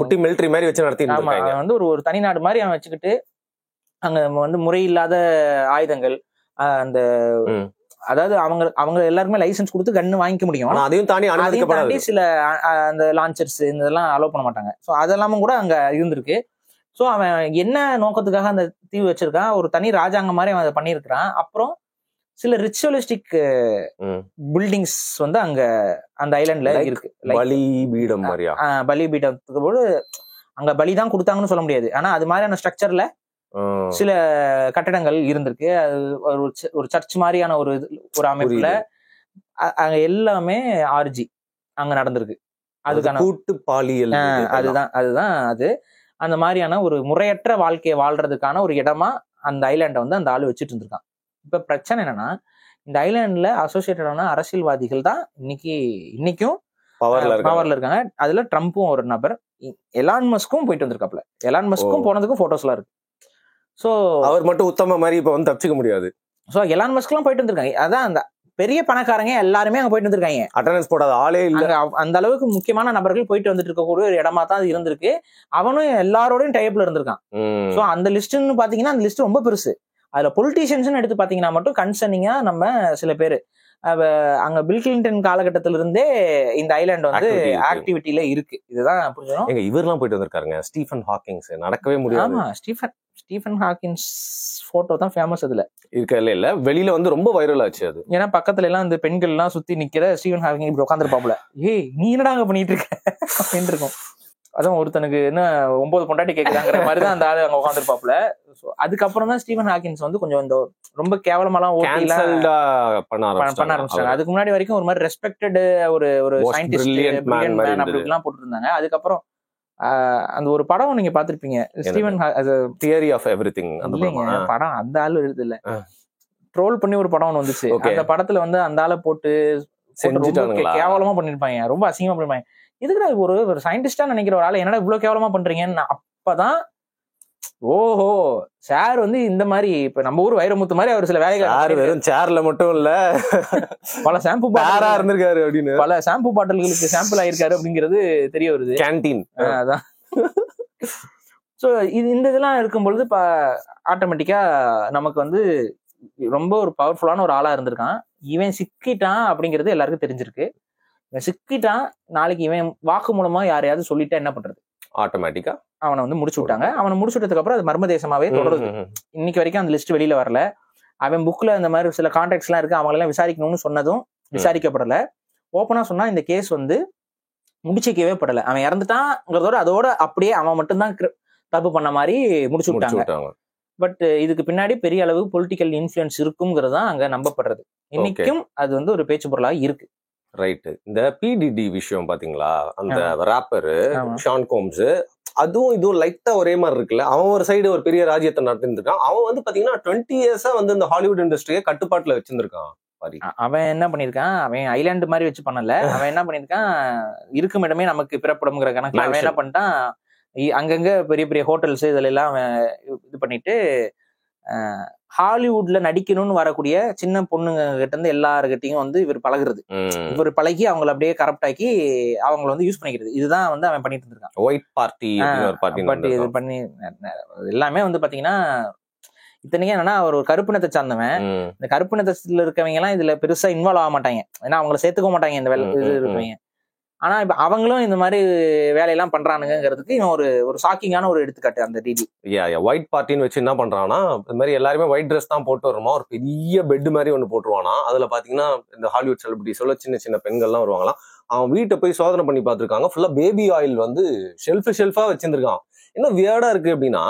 குட்டி மிலிட்டரி மாதிரி வச்சு நடத்திட்டு இருக்காங்க. வந்து ஒரு தனி நாடு மாதிரி அவன் வச்சுக்கிட்டு அங்க வந்து முறையில்லாத ஆயுதங்கள், அந்த அதாவது அவங்க எல்லாருக்குமே லைசன்ஸ் கொடுத்து கன்னு வாங்கிக்க முடியும். அதையும் தாண்டி சில அந்த லான்ச்சர்ஸ் இதெல்லாம் அலோவ் பண்ண மாட்டாங்க. ஸோ அதெல்லாமும் கூட அங்க இருந்திருக்கு. ஸோ அவன் என்ன நோக்கத்துக்காக அந்த தீவு வச்சிருக்கான், ஒரு தனி ராஜாங்கம் மாதிரி அவன் அதை பண்ணியிருக்கிறான். அப்புறம் சில ரிச்சுவலிஸ்டிக் பில்டிங்ஸ் வந்து அங்க அந்த ஐலாண்ட்ல இருக்கு. பலிபீடம் மாதிரியா? பலிபீடத்துக்கு போது அங்க பலிதான் கொடுத்தாங்கன்னு சொல்ல முடியாது. ஆனா அது மாதிரியான ஸ்ட்ரக்சர்ல சில கட்டடங்கள் இருந்திருக்கு. ஒரு சர்ச் மாதிரியான ஒரு அமைப்புல அங்க எல்லாமே ஆர்ஜி அங்க நடந்திருக்கு. அதுக்கான கூட்டு பாலியல், அதுதான் அது அந்த மாதிரியான ஒரு முறையற்ற வாழ்க்கையை வாழ்றதுக்கான ஒரு இடமா அந்த ஐலாண்டை வந்து அந்த ஆளு வச்சுட்டு இருந்திருக்கான். இப்ப பிரச்சனை என்னன்னா, இந்த ஐலாண்ட்ல அசோசியேட்டடான அரசியல்வாதிகள் தான் இன்னைக்கும் பவர்ல இருக்காங்க. அதுல ட்ரம்ப்பும் ஒரு நபர், எலான் மஸ்கும் போயிட்டு வந்திருக்காப்ல. எலான் மஸ்கும் போனதுக்கும் போட்டோஸ்லாம் இருக்கு. சோ அவர் மட்டும் உத்தம மாதிரி இப்ப வந்து தப்பிச்சுக்க முடியாது. சோ எலான் மஸ்க்லாம் போயிட்டு வந்திருக்காங்க. அதான் அந்த பெரிய பணக்காரங்க எல்லாருமே அங்க போயிட்டு வந்திருக்காங்க. அட்டெண்டன்ஸ் போடாத ஆளே இல்ல. அந்த அளவுக்கு முக்கியமான நபர்கள் போயிட்டு வந்துட்டு இருக்கக்கூடிய ஒரு இடமா தான் அது இருந்திருக்கு. அவனும் எல்லாரோடையும் டைப்ல இருந்திருக்கான். சோ அந்த லிஸ்ட்னு பாத்தீங்கன்னா அந்த லிஸ்ட் ரொம்ப பெருசு. அதுல பொலிட்டீஷியன்ஸ் எடுத்து பாத்தீங்கன்னா மட்டும் கன்சர்னிங்கா நம்ம சில பேரு அங்க பில் கிளின்டன் காலகட்டத்தில இருந்தே இந்த ஐலாண்ட் வந்து ஆக்டிவிட்டில இருக்கு. இதுதான் புரிஞ்சுக்கணும். எங்க இவர்லாம் போயிட்டு வந்திருக்காருங்க, ஸ்டீஃபன் ஹாக்கிங்ஸ். நடக்கவே முடியாது. ஆமா, ஸ்டீஃபன் ஹாக்கின்ஸ் போட்டோ தான் ஃபேமஸ். அதுல இல்ல வெளியில வந்து ரொம்ப வைரல் ஆச்சு அது. ஏன்னா பக்கத்துல எல்லாம் இந்த பெண்கள் எல்லாம் சுத்தி நிக்கிற ஸ்டீஃபன் ஹாக்கிங் இப்படி உட்காந்துருப்பாப்ல. ஏய் நீ என்னடா அங்க பண்ணிட்டு இருக்க அப்படின்னு இருக்கும். அதான் ஒருத்தனுக்கு என்ன 9 பொண்டாட்டி கேக்குதாங்கிற மாதிரிதான் அந்த ஆளு அங்க உட்காந்துருப்பாப்ல. அதுக்கப்புறம் தான் ஸ்டீஃபன் ஹாக்கின்ஸ் வந்து கொஞ்சம் இந்த ரொம்ப கேவலமாலாம் பண்ண ஆரம்பிச்சாங்க. அதுக்கு முன்னாடி வரைக்கும் ஒரு மாதிரி ரெஸ்பெக்டட் ஒரு சயின்டிஸ்ட் அப்படிலாம் போட்டு இருந்தாங்க. அதுக்கப்புறம் அந்த ஒரு படம் நீங்க பாத்திருப்பீங்க, ஸ்டீவன் தியரி ஆஃப் எவ்ரிதிங். அந்த படம் அந்த ஆளு எழுது இல்ல, ட்ரோல் பண்ணி ஒரு படம் ஒன்று வந்துச்சு. அந்த படத்துல வந்து அந்த ஆளை போட்டு கேவலமா பண்ணிருப்பாங்க, ரொம்ப அசிங்கமா பண்ணிருப்பாங்க. இதுக்குடா ஒரு சயின்டிஸ்டா நினைக்கிற ஒரு ஆளு என்னடா இவ்வளவு கேவலமா பண்றீங்கன்னு அப்பதான் ஓஹோ சார் வந்து இந்த மாதிரி இப்ப நம்ம ஊர் வைரமுத்து மாதிரி அவர் சில வேலைகள் வெறும் சேர்ல மட்டும் இல்ல பல ஷாம்பு பாரா இருந்திருக்காரு அப்படின்னு, பல ஷாம்பு பாட்டில்களுக்கு சாம்பிள் ஆயிருக்காரு அப்படிங்கிறது தெரிய வருது. கேன்டீன் அதான். ஸோ இந்த இதெல்லாம் இருக்கும் பொழுது ஆட்டோமேட்டிக்கா நமக்கு வந்து ரொம்ப ஒரு பவர்ஃபுல்லான ஒரு ஆளா இருந்திருக்கான். இவன் சிக்கிட்டான் அப்படிங்கிறது எல்லாருக்கும் தெரிஞ்சிருக்கு. இவன் சிக்கிட்டான், நாளைக்கு இவன் வாக்கு மூலமா யாரையாவது சொல்லிட்டா என்ன பண்றது? ஆட்டோமேட்டிக்கா அவனை வந்து முடிச்சு விட்டாங்க. அவனை முடிச்சு விட்டதுக்கு அப்புறம் அது மர்ம தேசமாவே தொடருது. இன்னைக்கு வரைக்கும் அந்த லிஸ்ட் வெளியில வரல. அவன் புக்ல இந்த மாதிரி சில கான்டாக்ட்ஸ் எல்லாம் இருக்கு, அவங்களெல்லாம் விசாரிக்கணும்னு சொன்னதும் விசாரிக்கப்படல. ஓப்பனா சொன்னா இந்த கேஸ் வந்து முடிச்சிக்கவே படல. அவன் இறந்துட்டான்ங்கிறதோட அதோட அப்படியே அவன் மட்டும்தான் தப்பு பண்ண மாதிரி முடிச்சு விட்டாங்க. பட் இதுக்கு பின்னாடி பெரிய அளவு பொலிட்டிக்கல் இன்ஃப்ளூயன்ஸ் இருக்குங்கிறது தான் அங்க நம்பப்படுறது. இன்னைக்கும் அது வந்து ஒரு பேச்சு பொருளாக இருக்கு. ரைட்டு. இந்த PDD விஷயம் பாத்தீங்களா, அந்த ராப்பரு ஷான் கோம்ஸ், அதுவும் இதுவும் லைட்டா ஒரே மாதிரி இருக்குல்ல. அவன் ஒரு சைடு ஒரு பெரிய ராஜ்யத்தை நடத்திட்டு இருக்கான். அவன் வந்து பாத்தீங்கன்னா 20 இயர்ஸா வந்து இந்த ஹாலிவுட் இண்டஸ்ட்ரியை கட்டுப்பாட்டுல வச்சிருந்திருக்கான். அவன் என்ன பண்ணிருக்கான், அவன் ஐலாண்டு மாதிரி வச்சு பண்ணல. அவன் என்ன பண்ணிருக்கான், இருக்கும் இடமே நமக்கு பிறப்படும்ங்கிற கணக்குல அவன் என்ன பண்ணிட்டான், அங்கங்க பெரிய பெரிய ஹோட்டல்ஸ் இதுல எல்லாம் அவன் இது பண்ணிட்டு ஹாலிவுட்ல நடிக்கணும்னு வரக்கூடிய சின்ன பொண்ணுங்க கிட்ட இருந்து எல்லாருக்கிட்டையும் வந்து இவர் பழகுறது, இவர் பழகி அவங்களை அப்படியே கரப்ட் ஆக்கி அவங்களை வந்து யூஸ் பண்ணிக்கிறது. இதுதான் வந்து அவன் பண்ணிட்டு இருந்திருக்கான். ஒயிட் பார்ட்டி இது பண்ணி எல்லாமே வந்து பாத்தீங்கன்னா, இத்தனைக்கும் என்னன்னா ஒரு கருப்பினத்தை சார்ந்தவன். இந்த கருப்பினத்துல இருக்கவங்க எல்லாம் இதுல பெருசா இன்வால்வ் ஆக மாட்டாங்க, ஏன்னா அவங்களை சேர்த்துக்க மாட்டாங்க இந்த இது இருக்கவங்க. ஆனா இப்ப அவங்களும் இந்த மாதிரி வேலையெல்லாம் பண்றானுங்கிறதுக்கு இவன் ஒரு ஷாக்கிங்கான ஒரு எடுத்துக்காட்டு அந்த டிடி. ஒயிட் பார்ட்டின்னு வச்சு என்ன பண்றான்னா, இந்த மாதிரி எல்லாருமே ஒயிட் ட்ரெஸ் தான் போட்டு வருமா, ஒரு பெரிய பெட் மாதிரி ஒன்று போட்டுருவானா. அதுல பாத்தீங்கன்னா இந்த ஹாலிவுட் செலிபிரிட்டிஸோட சின்ன சின்ன பெண்கள்லாம் வருவாங்களாம். அவன் வீட்டை போய் சோதனை பண்ணி பார்த்துருக்காங்க. ஃபுல்லா பேபி ஆயில் வந்து ஷெல்ஃபா வச்சிருந்திருக்கான். என்ன வியர்டா இருக்கு அப்படின்னா,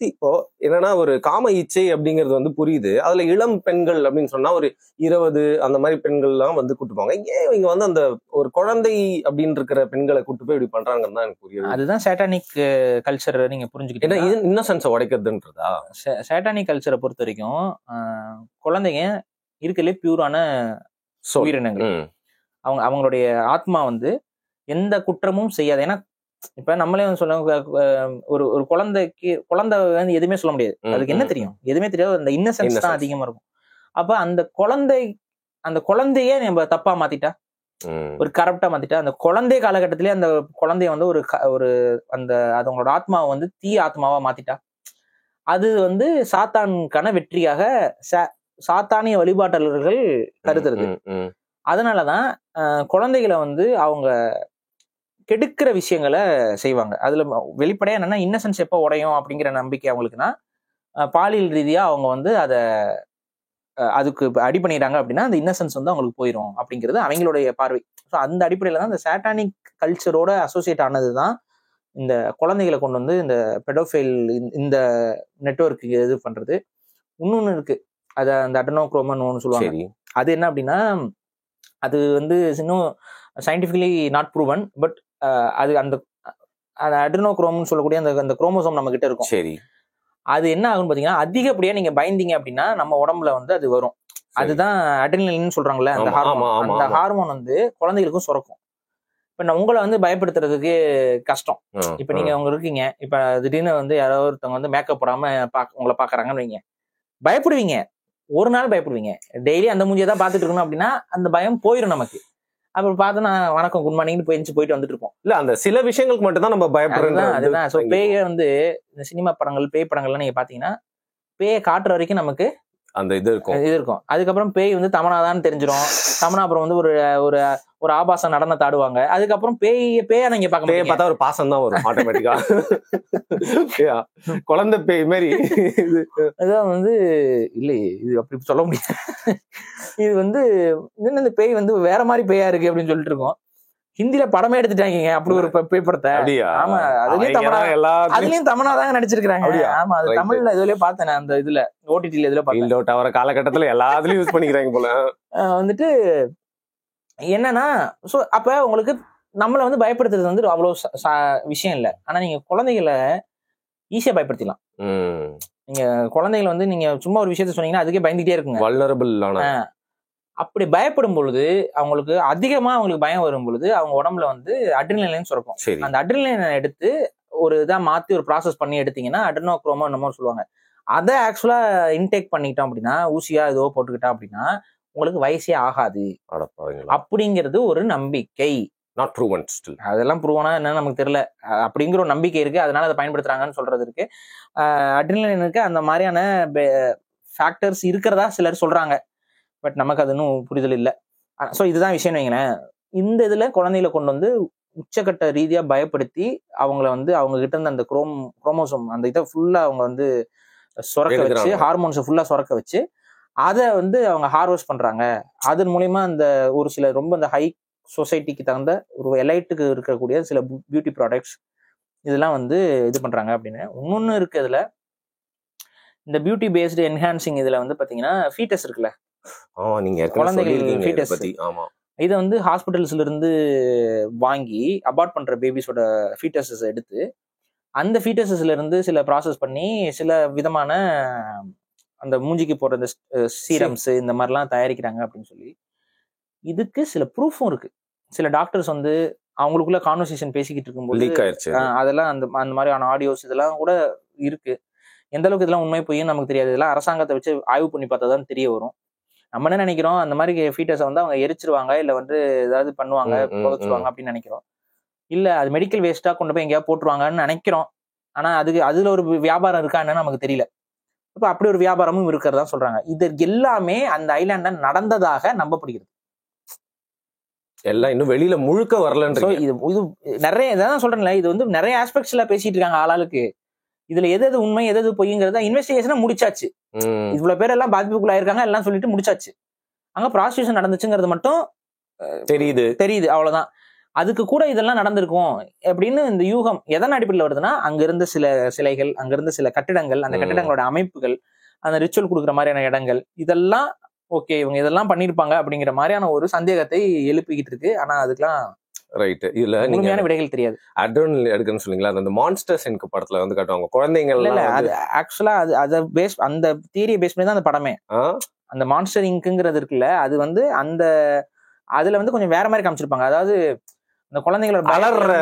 இப்போ என்னன்னா ஒரு காம இச்சை அப்படிங்கிறது வந்து புரியுது. அதுல இளம் பெண்கள் அப்படின்னு சொன்னா ஒரு 20 அந்த மாதிரி பெண்கள் எல்லாம் வந்து கூட்டுப்பாங்க. ஏன் இவங்க வந்து அந்த ஒரு குழந்தை அப்படின்னு இருக்கிற பெண்களை கூட்டு போய் இப்படி பண்றாங்கன்னு தான் எனக்கு புரியுது. அதுதான் சேட்டானிக் கல்ச்சர் நீங்க புரிஞ்சுக்கிட்டீங்க. இன்னசென்ஸை உடைக்கிறதுன்றதா? சேட்டானிக் கல்ச்சரை பொறுத்த வரைக்கும் குழந்தைங்க இருக்கலே பியூரான உயிரினங்கள். அவங்களுடைய ஆத்மா வந்து எந்த குற்றமும் செய்யாது. ஏன்னா இப்ப நம்மளே வந்து சொல்ல ஒரு குழந்தை வந்து எதுவுமே சொல்ல முடியாது, அதுக்கு என்ன தெரியும், எதுவுமே தெரியாது. அந்த இன்னசென்ஸ் தான் அதிகமா இருக்கும். அப்ப அந்த குழந்தைய நம்ம தப்பா மாத்திட்டா, ஒரு கரப்டா மாத்திட்டா, அந்த குழந்தை காலகட்டத்திலேயே அந்த குழந்தைய வந்து ஒரு அந்த அவங்களோட ஆத்மாவை வந்து தீ ஆத்மாவா மாத்திட்டா, அது வந்து சாத்தானுக்கான வெற்றியாக சாத்தானிய வழிபாட்டாளர்கள் கருதுறது. அதனாலதான் குழந்தைகளை வந்து அவங்க கெடுக்கிற விஷயங்களை செய்வாங்க. அதுல வெளிப்படையா என்னன்னா, இன்னசென்ஸ் எப்போ உடையும் அப்படிங்கிற நம்பிக்கை அவங்களுக்குன்னா, பாலியல் ரீதியா அவங்க வந்து அதுக்கு அடி பண்ணிடுறாங்க அப்படின்னா அந்த இன்னசென்ஸ் வந்து அவங்களுக்கு போயிடும் அப்படிங்கிறது அவங்களுடைய பார்வை. ஸோ அந்த அடிப்படையில தான் இந்த சேட்டானிக் கல்ச்சரோட அசோசியேட் ஆனதுதான் இந்த குழந்தைகளை கொண்டு வந்து இந்த பெடோஃபைல் இந்த நெட்வொர்க்கு இது பண்றது. இன்னொன்னு இருக்கு, அது அந்த அடெனோக்ரோமன் ஒன்று சொல்லுவாங்க. அது என்ன அப்படின்னா, அது வந்து இன்னும் சயின்டிபிகலி நாட் ப்ரூவன், பட் அது அந்த அட்ரினோக்ரோம்னு சொல்லக்கூடிய அந்த குரோமோசோம் நம்ம கிட்ட இருக்கும். சரி, அது என்ன ஆகும்னு பாத்தீங்கன்னா, அதிகப்படியா நீங்க பயந்தீங்க அப்படின்னா நம்ம உடம்புல வந்து அது வரும். அதுதான் அட்ரினலின் சொல்றாங்கல்ல, அந்த ஹார்மோன் வந்து குழந்தைகளுக்கும் சுரக்கும். இப்ப உங்களை வந்து பயப்படுத்துறதுக்கு கஷ்டம். இப்ப நீங்க உங்க இருக்கீங்க, இப்ப திடீர்னு வந்து யாராவது ஒருத்தவங்க வந்து மேக்கப் போடாம உங்களை பாக்குறாங்கன்னு வைங்க, பயப்படுவீங்க. ஒரு நாள் பயப்படுவீங்க. டெய்லி அந்த மூஞ்சியை தான் பாத்துட்டு இருக்கணும் அப்படின்னா அந்த பயம் போயிடும் நமக்கு. அப்புறம் பார்த்தா நான் வணக்கம் குட் மார்னிங் போயிட்டு வந்துட்டு இருப்போம். இல்ல அந்த சில விஷயங்களுக்கு மட்டும் தான் நம்ம பயப்படுறோம். அதுதான். சோ பேய வந்து இந்த சினிமா படங்கள், பேய் படங்கள்லாம் நீங்க பாத்தீங்கன்னா பேயை காட்டுற வரைக்கும் நமக்கு அந்த இது இருக்கும். அதுக்கப்புறம் பேய் வந்து தமனாதான் தெரிஞ்சிடும். தமனா அப்புறம் வந்து ஒரு ஒரு ஒரு ஆபாச நடனத்தை ஆடுவாங்க. அதுக்கப்புறம் பேயா நீங்க பேயை பார்த்தா ஒரு பாசம் தான் வரும் ஆட்டோமேட்டிக்கா. குழந்தை பேய் மாதிரி. அதான் வந்து இல்லையே, இது அப்படி சொல்ல முடியாது. இது வந்து இந்த பேய் வந்து வேற மாதிரி பேயா இருக்கு அப்படின்னு சொல்லிட்டு இருக்கோம். ஹிந்தில படமே எடுத்துட்டாங்க அப்படி ஒரு பேய் படத்தை. ஆமா, அதுலயும் தமனா தாங்க நடிச்சிருக்காங்க. ஆமா, அது தமிழ்ல இதுலயே பார்த்தேன், அந்த இதுல ஓடிடில இதுல பார்த்தேன். அவர காலகட்டத்துல எல்லாத்துலயும் யூஸ் பண்ணிக்கிறாங்க போல. வந்துட்டு என்னன்னா, சோ அப்ப உங்களுக்கு நம்மள வந்து பயப்படுத்துறது வந்து அவ்வளவு விஷயம் இல்ல. ஆனா நீங்க குழந்தைகளை ஈஸியா பயப்படுத்திடலாம். நீங்க குழந்தைகளை வந்து நீங்க சும்மா ஒரு விஷயத்த சொன்னீங்கன்னா அதுக்கே பயந்துட்டே இருக்குங்க. வல்னரபிள் ஆன அப்படி பயப்படும் பொழுது அவங்களுக்கு அதிகமா அவங்களுக்கு பயம் வரும் பொழுது அவங்க உடம்புல வந்து அட்ரினலைன் சுரக்கும். அந்த அட்ரினலைனை எடுத்து ஒரு இதா மாத்தி ஒரு ப்ராசஸ் பண்ணி எடுத்தீங்கன்னா அட்ரினோக்ரோமோ என்னமோ சொல்லுவாங்க. அதை ஆக்சுவலா இன்டேக் பண்ணிட்டோம் அப்படின்னா, ஊசியா ஏதோ போட்டுக்கிட்டா அப்படின்னா உங்களுக்கு வயசே ஆகாது அப்படிங்கிறது ஒரு நம்பிக்கை. Not proven still. அதெல்லாம் ப்ரூவனா என்னன்னு நமக்கு தெரியல. அப்படிங்கிற ஒரு நம்பிக்கை இருக்கு, அதனால அதை பயன்படுத்துறாங்கன்னு சொல்றது இருக்கு. அட்ரினலைனுக்கு அந்த மாதிரியான ஃபேக்டர்ஸ் இருக்கிறதா சிலர் சொல்றாங்க. பட் நமக்கு அது இன்னும் புரிதல் இல்லை. ஸோ இதுதான் விஷயம் வைங்களேன். இந்த இதுல குழந்தைகளை கொண்டு வந்து உச்சக்கட்ட ரீதியா பயப்படுத்தி அவங்கள வந்து அவங்க கிட்ட இருந்து அந்த குரோமோசோம் அந்த இதை ஃபுல்லா அவங்க வந்து சுரக்க வச்சு, ஹார்மோன்ஸை ஃபுல்லா சுரக்க வச்சு அதை வந்து அவங்க ஹார்வெஸ்ட் பண்றாங்க. அதன் மூலியமா அந்த ஒரு சில ரொம்ப இந்த ஹை சொசைட்டிக்கு தகுந்த ஒரு எலைட்டுக்கு இருக்கக்கூடிய சில பியூட்டி ப்ராடக்ட்ஸ் இதெல்லாம் வந்து இது பண்றாங்க அப்படின்னு. இன்னொன்னு இருக்கு இதுல, இந்த பியூட்டி பேஸ்டு என்ஹான்சிங் இதுல வந்து பாத்தீங்கன்னா ஃபீட்டஸ் இருக்குல்ல, குழந்தைகள் ஃபீட்டஸ், இதை வந்து ஹாஸ்பிட்டல்ஸ்ல இருந்து வாங்கி அபார்ட் பண்ற பேபிஸோட ஃபீட்டஸஸ் எடுத்து அந்த ஃபீட்டஸஸ்ல இருந்து சில ப்ராசஸ் பண்ணி சில விதமான அந்த மூஞ்சிக்கு போடுற இந்த சீரம்ஸ் இந்த மாதிரிலாம் தயாரிக்கிறாங்க அப்படின்னு சொல்லி இதுக்கு சில ப்ரூஃபும் இருக்கு. சில டாக்டர்ஸ் வந்து அவங்களுக்குள்ள கான்வர்சேஷன் பேசிக்கிட்டு இருக்கும்போது அதெல்லாம் அந்த மாதிரியான ஆடியோஸ் இதெல்லாம் கூட இருக்கு. எந்த அளவுக்கு இதெல்லாம் உண்மை பொய்ன்னு நமக்கு தெரியாது. இதெல்லாம் அரசாங்கத்தை வச்சு ஆய்வு பண்ணி பார்த்தா தான் தெரிய வரும். நம்ம என்ன நினைக்கிறோம், அந்த மாதிரி ஃபீட்டஸை வந்து அவங்க எரிச்சிருவாங்க இல்லை வந்து ஏதாவது பண்ணுவாங்க, புதைச்சிருவாங்க அப்படின்னு நினைக்கிறோம். இல்ல அது மெடிக்கல் வேஸ்டா கொண்டு போய் எங்கேயாவது போட்டுருவாங்கன்னு நினைக்கிறோம். ஆனா அதுல ஒரு வியாபாரம் இருக்கா என்னன்னு நமக்கு தெரியல. இப்ப அப்படி ஒரு வியாபாரமும் இருக்கிறதா சொல்றாங்க. இது எல்லாமே அந்த ஐலாண்ட்ல நடந்ததாக நம்பப்படுகிறது. எல்லாம் இன்னும் வெளியில முழுக்க வரலன்னு இது நிறைய இதான் சொல்றேன்ல, இது வந்து நிறைய ஆஸ்பெக்ட்ஸ்ல பேசிட்டு இருக்காங்க ஆளாளுக்கு. இதுல எது உண்மை எது பொய்ங்கிறத இன்வெஸ்டிகேஷனை முடிச்சாச்சு. இவ்வளவு பேர் எல்லாம் பாதிப்புக்குள்ளாயிருக்காங்க எல்லாம் சொல்லிட்டு முடிச்சாச்சு. அங்க ப்ராஸ்டியூஷன் நடந்துச்சுங்கிறது மட்டும் தெரியுது, அவ்வளவுதான். அதுக்கு கூட இதெல்லாம் நடந்திருக்கும் அப்படின்னு இந்த யூகம் எதன் அடிப்படையில் வருதுன்னா, அங்க இருந்த சில சிலைகள், அங்க இருந்த சில கட்டிடங்கள், அந்த கட்டிடங்களோட அமைப்புகள், அந்த ரிச்சுவல் கொடுக்குற மாதிரியான இடங்கள், இதெல்லாம் ஓகே இவங்க இதெல்லாம் பண்ணிருப்பாங்க அப்படிங்கிற மாதிரியான ஒரு சந்தேகத்தை எழுப்பிக்கிட்டு இருக்கு. ஆனா அதுக்கெல்லாம் ரைட் இதுல உண்மையான விடைகள் தெரியாது. அட்ரினல் எடுக்கணும்னு சொன்னீங்களா, அந்த மான்ஸ்டர்ஸ் இன்க் படத்துல வந்து காட்டுவாங்க குழந்தைங்க. இல்ல அது ஆக்சுவலா அது பேஸ் அந்த தியரியை பேஸ் பண்ணி தான் அந்த படமே. அந்த மான்ஸ்டர் இன்க்குங்கிறது இருக்குல்ல, அது வந்து அந்த அதுல வந்து கொஞ்சம் வேற மாதிரி காமிச்சிருப்பாங்க. அதாவது அந்த குழந்தைங்களோட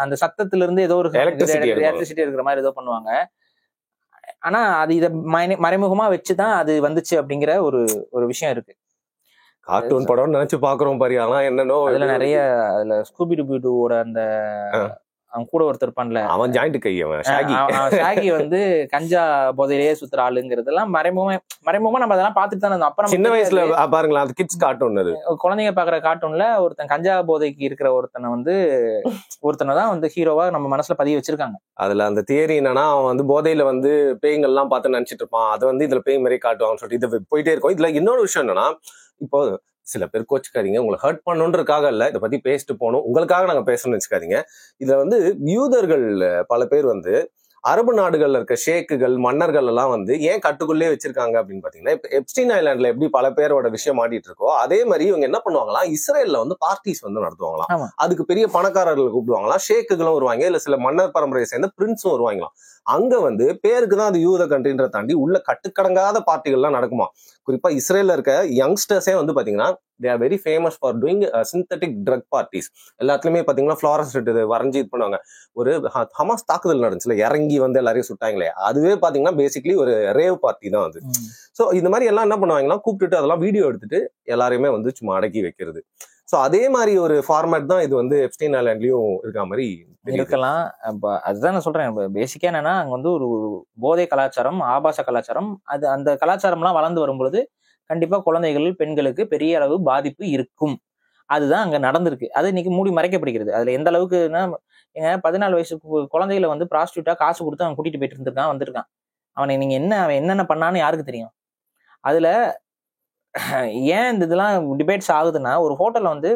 அந்த சத்தத்துல இருந்து ஏதோ ஒரு எலக்ட்ரிசிட்டி இருக்கிற மாதிரி ஏதோ பண்ணுவாங்க. ஆனா அது இதை மறைமுகமா வச்சுதான் அது வந்துச்சு அப்படிங்கிற ஒரு விஷயம் இருக்கு. கார்ட்டூன் படம் நினைச்சு பாக்குறோம் பாரு. ஆனா என்னன்னோ அதுல நிறைய அதுல ஸ்கூபி டூபியோட அந்த அவன் கூட ஒருத்தர் இருப்பான்ல, அவன் ஜாயிண்ட் கை, ஷாகி வந்து கஞ்சா போதையிலேயே சுத்துற ஆளுங்கிறதெல்லாம் மறைமுகமா நம்ம அதெல்லாம் பார்த்துட்டு தானே அப்புறம் சின்ன வயசுல பாருங்களா, அது கிட்ஸ் கார்ட்டூன். அது குழந்தைங்க பாக்குற கார்ட்டூன்ல ஒருத்தன் கஞ்சா போதைக்கு இருக்கிற ஒருத்தனை தான் வந்து ஹீரோவா நம்ம மனசுல பதிய வச்சிருக்காங்க. அதுல அந்த தியரி என்னன்னா, அவன் வந்து போதையில வந்து பேய்கள் எல்லாம் பார்த்து நினைச்சிட்டு இருப்பான். அதை வந்து இதுல பேய் மாதிரி காட்டுவாங்கன்னு சொல்லிட்டு இது போயிட்டே இருக்கும். இதுல இன்னொரு விஷயம் என்னன்னா, இப்போ சில பேர் கோச்சுக்காதீங்க, உங்களை ஹர்ட் பண்ணணுன்றதுக்காக இல்ல, இதை பத்தி பேசிட்டு போகணும், உங்களுக்காக நாங்க பேசணும்னு வச்சுக்காதீங்க. இதுல வந்து யூதர்கள் பல பேர் வந்து அரபு நாடுகள்ல இருக்க ஷேக்குகள் மன்னர்கள் எல்லாம் வந்து ஏன் கட்டுக்குள்ளே வச்சிருக்காங்க அப்படின்னு பாத்தீங்கன்னா, இப்ப எப்ஸ்டீன் ஐலாண்ட்ல எப்படி பல பேரோட விஷயம் மாட்டிட்டு இருக்கோ அதே மாதிரி இவங்க என்ன பண்ணுவாங்களாம், இஸ்ரேல்ல வந்து பார்ட்டிஸ் வந்து நடத்துவாங்களாம். அதுக்கு பெரிய பணக்காரர்கள் கூப்பிடுவாங்களாம், ஷேக்குகளும் வருவாங்க, இல்ல சில மன்னர் பரம்பரையை சேர்ந்த பிரின்ஸும் வருவாங்களாம். அங்க வந்து பேருக்கு தான் அது யூத கண்ட்ரின்ற தாண்டி உள்ள கட்டுக்கடங்காத பார்ட்டிகள்லாம் நடக்குமா. குறிப்பா இஸ்ரேல்ல இருக்க யங்ஸ்டர்ஸே வந்து பாத்தீங்கன்னா they are very famous for doing synthetic drug parties. எல்லாத்துலயுமே பாத்தீங்கன்னா ஃப்ளாரசன்ட் இது வரைஞ்சி இது பண்ணுவாங்க. ஒரு ஹமாஸ் தாக்குதல் நடந்துச்சுல, இறங்கி வந்து எல்லாரையும் சுட்டாங்களே, அதுவே பாத்தீங்கன்னா பேசிக்கலி ஒரு ரேவ் பார்ட்டி தான் அது. ஸோ இந்த மாதிரி எல்லாம் என்ன பண்ணுவாங்கன்னா கூப்பிட்டுட்டு அதெல்லாம் வீடியோ எடுத்துட்டு எல்லாரையுமே வந்து சும்மா அடக்கி வைக்கிறது. ஸோ அதே மாதிரி ஒரு ஃபார்மேட் தான் இது வந்து எப்ஸ்டீன் ஐலாண்ட்லயும் இருக்க மாதிரி இருக்கலாம். அதுதான் நான் சொல்றேன். பேசிக்கா என்னன்னா அங்க வந்து ஒரு போதை கலாச்சாரம், ஆபாச கலாச்சாரம், அது அந்த கலாச்சாரம்லாம் வளர்ந்து வரும்பொழுது கண்டிப்பா குழந்தைகள், பெண்களுக்கு பெரிய அளவு பாதிப்பு இருக்கும். அதுதான் அங்க நடந்திருக்கு. அது இன்னைக்கு மூடி மறைக்கப்படுகிறது. அதுல எந்த அளவுக்குன்னா, எங்க 14 வயசு குழந்தைகளை வந்து ப்ராஸ்டியூட்டா காசு கொடுத்து அவன் கூட்டிட்டு போயிட்டு இருந்திருக்கான், வந்திருக்கான். அவனை நீங்க அவன் என்னென்ன பண்ணான்னு யாருக்கு தெரியும்? அதுல ஏன் இந்த இதெல்லாம் டிபேட்ஸ் ஆகுதுன்னா, ஒரு ஹோட்டல்ல வந்து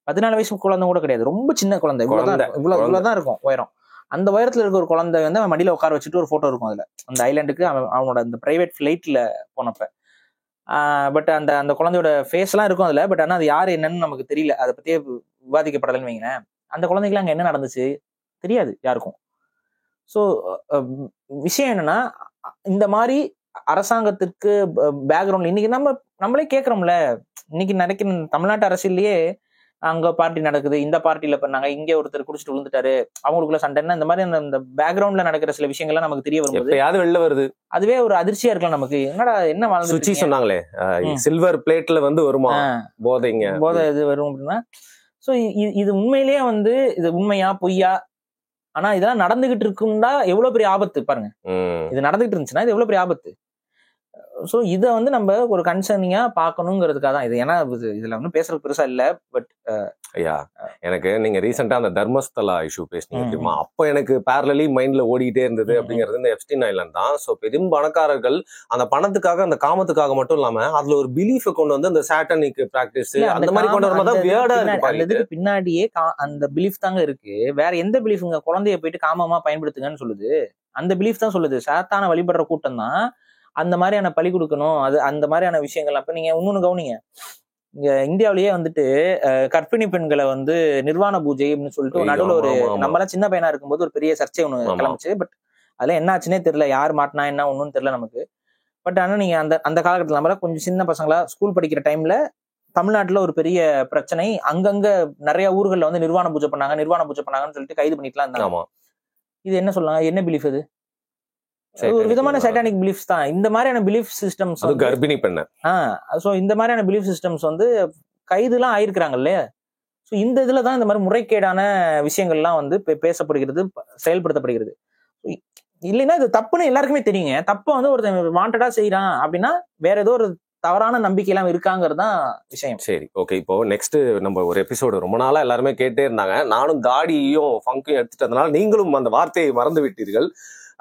14 வயசு குழந்தை கூட கிடையாது, ரொம்ப சின்ன குழந்தை, இவ்வளவுதான் இருக்கும் உயரம். அந்த உயரத்துல இருக்க ஒரு குழந்தை வந்து அவன் மடியில உட்கார வச்சுட்டு ஒரு போட்டோ இருக்கும் அதுல, அந்த ஐலாண்டுக்கு அவனோட அந்த பிரைவேட் ஃபிளைட்ல போனப்ப. பட் அந்த அந்த குழந்தையோட ஃபேஸ் எல்லாம் இருக்கும் அதுல. பட் ஆனா அது யாரு என்னன்னு நமக்கு தெரியல, அதை பத்தியே விவாதிக்கப்படலன்னு வைங்களேன். அந்த குழந்தைக்கு அங்க என்ன நடந்துச்சு தெரியாது யாருக்கும். ஸோ விஷயம் என்னன்னா, இந்த மாதிரி அரசாங்கத்துக்கு பேக்ரவுண்ட் இன்னைக்கு நம்மளே கேட்கறோம்ல. இன்னைக்கு நினைக்கிற தமிழ்நாட்டு அரசியல்லயே அங்க பார்ட்டி நடக்குது, இந்த பார்ட்டியில பண்ணாங்க, இங்க ஒருத்தர் குடிச்சிட்டு விழுந்துட்டாரு, அவங்களுக்குள்ள சண்டைன்னா, இந்த மாதிரி அந்த பேக்ரவுண்ட்ல நடக்கிற சில விஷயங்கள்லாம் நமக்கு தெரிய வரும்போது யாரும் வெளில வருது, அதுவே ஒரு அதிர்ச்சியா இருக்கலாம் நமக்கு. என்னடா என்ன வாழ்ந்து சொன்னாங்களே சில்வர் பிளேட்ல வந்து வருமா போதை இது வரும் அப்படின்னா. ஸோ இது உண்மையிலேயே வந்து இது உண்மையா பொய்யா? ஆனா இதெல்லாம் நடந்துகிட்டு இருக்கும்னா எவ்வளவு பெரிய ஆபத்து பாருங்க. இது நடந்துகிட்டு இருந்துச்சுன்னா இது எவ்வளவு பெரிய ஆபத்து. ஸோ இதை வந்து நம்ம ஒரு கன்சர்னிங்கா பார்க்கணுங்கிறதுக்காக தான் இது. ஏன்னா இதுல வந்து பேசுறது பெருசா இல்ல. பட் ஐயா, எனக்கு நீங்க ரீசெண்டா அந்த தர்மஸ்தலா இஷ்யூ பேசினீங்க தெரியுமா, அப்போ எனக்கு பேரலி மைண்ட்ல ஓடிக்கிட்டே இருந்தது அப்படிங்கிறது இந்த எப்ஸ்டீன் ஐலாண்ட் தான். ஸோ பெரும் பணக்காரர்கள் அந்த பணத்துக்காக, அந்த காமத்துக்காக மட்டும் இல்லாம அதுல ஒரு பிலீஃபை கொண்டு வந்து அந்த சாட்டனிக் பிராக்டிஸ் அந்த மாதிரி கொண்டு வரும்போது வியர்டா இருக்கு. பின்னாடியே அந்த பிலீஃப் தாங்க இருக்கு. வேற எந்த பிலீஃப்ங்க குழந்தைய போயிட்டு காமமா பயன்படுத்துங்கன்னு சொல்லுது? அந்த பிலீஃப் தான் சொல்லுது. சாத்தான வழிபடுற கூட்டம் தான் அந்த மாதிரியான பலி கொடுக்கணும், அது அந்த மாதிரியான விஷயங்கள். அப்ப நீங்க இன்னொன்னு கவனிங்க, இங்க இந்தியாவிலேயே வந்துட்டு கர்ப்பிணி பெண்களை வந்து நிர்வாண பூஜை அப்படின்னு சொல்லிட்டு நடுவில் ஒரு நம்மளாம் சின்ன பையனா இருக்கும்போது ஒரு பெரிய சர்ச்சை ஒண்ணு கிளம்பிச்சு. பட் அதெல்லாம் என்ன ஆச்சுன்னே தெரியல, யார் மாட்டினா என்ன ஒன்றும் தெரியல நமக்கு. பட் ஆனா நீங்க அந்த காலகட்டத்தில் நம்மள கொஞ்சம் சின்ன பசங்களா ஸ்கூல் படிக்கிற டைம்ல தமிழ்நாட்டுல ஒரு பெரிய பிரச்சனை, அங்கங்க நிறைய ஊர்கள்ல வந்து நிர்வாண பூஜை பண்ணாங்கன்னு சொல்லிட்டு கைது பண்ணிட்டுலாம் இருந்தாங்க. இது என்ன சொல்லலாம், என்ன பிலீஃப் இது? ஒரு விதமான சைட்டானிக் பிலீஃப்ஸ் தான். இந்த மாதிரியான பிலீஃப் சிஸ்டம்ஸ் கர்ப்பிணி பெண்ண சோ இந்த மாதிரியான பிலீஃப் சிஸ்டம்ஸ் வந்து கைதுலாம் ஆயிருக்கிறாங்க இல்லையா. ஸோ இந்த இதுல தான் இந்த மாதிரி முறைகேடான விஷயங்கள்லாம் வந்து பேசப்படுகிறது, செயல்படுத்தப்படுகிறது. இல்லைன்னா இது தப்புன்னு எல்லாருக்குமே தெரியுங்க. தப்பு வந்து ஒருத்தன் வாண்டடா செய்யறான் அப்படின்னா வேற ஏதோ ஒரு தவறான நம்பிக்கை எல்லாம் இருக்காங்கிறது தான் விஷயம். சரி, ஓகே. இப்போ நெக்ஸ்ட் நம்ம ஒரு எபிசோடு ரொம்ப நாளா எல்லாருமே கேட்டே இருந்தாங்க. நானும் தாடியும் ஃபங்கையும் எடுத்துட்டதுனால நீங்களும் அந்த வார்த்தையை மறந்து விட்டீர்கள்.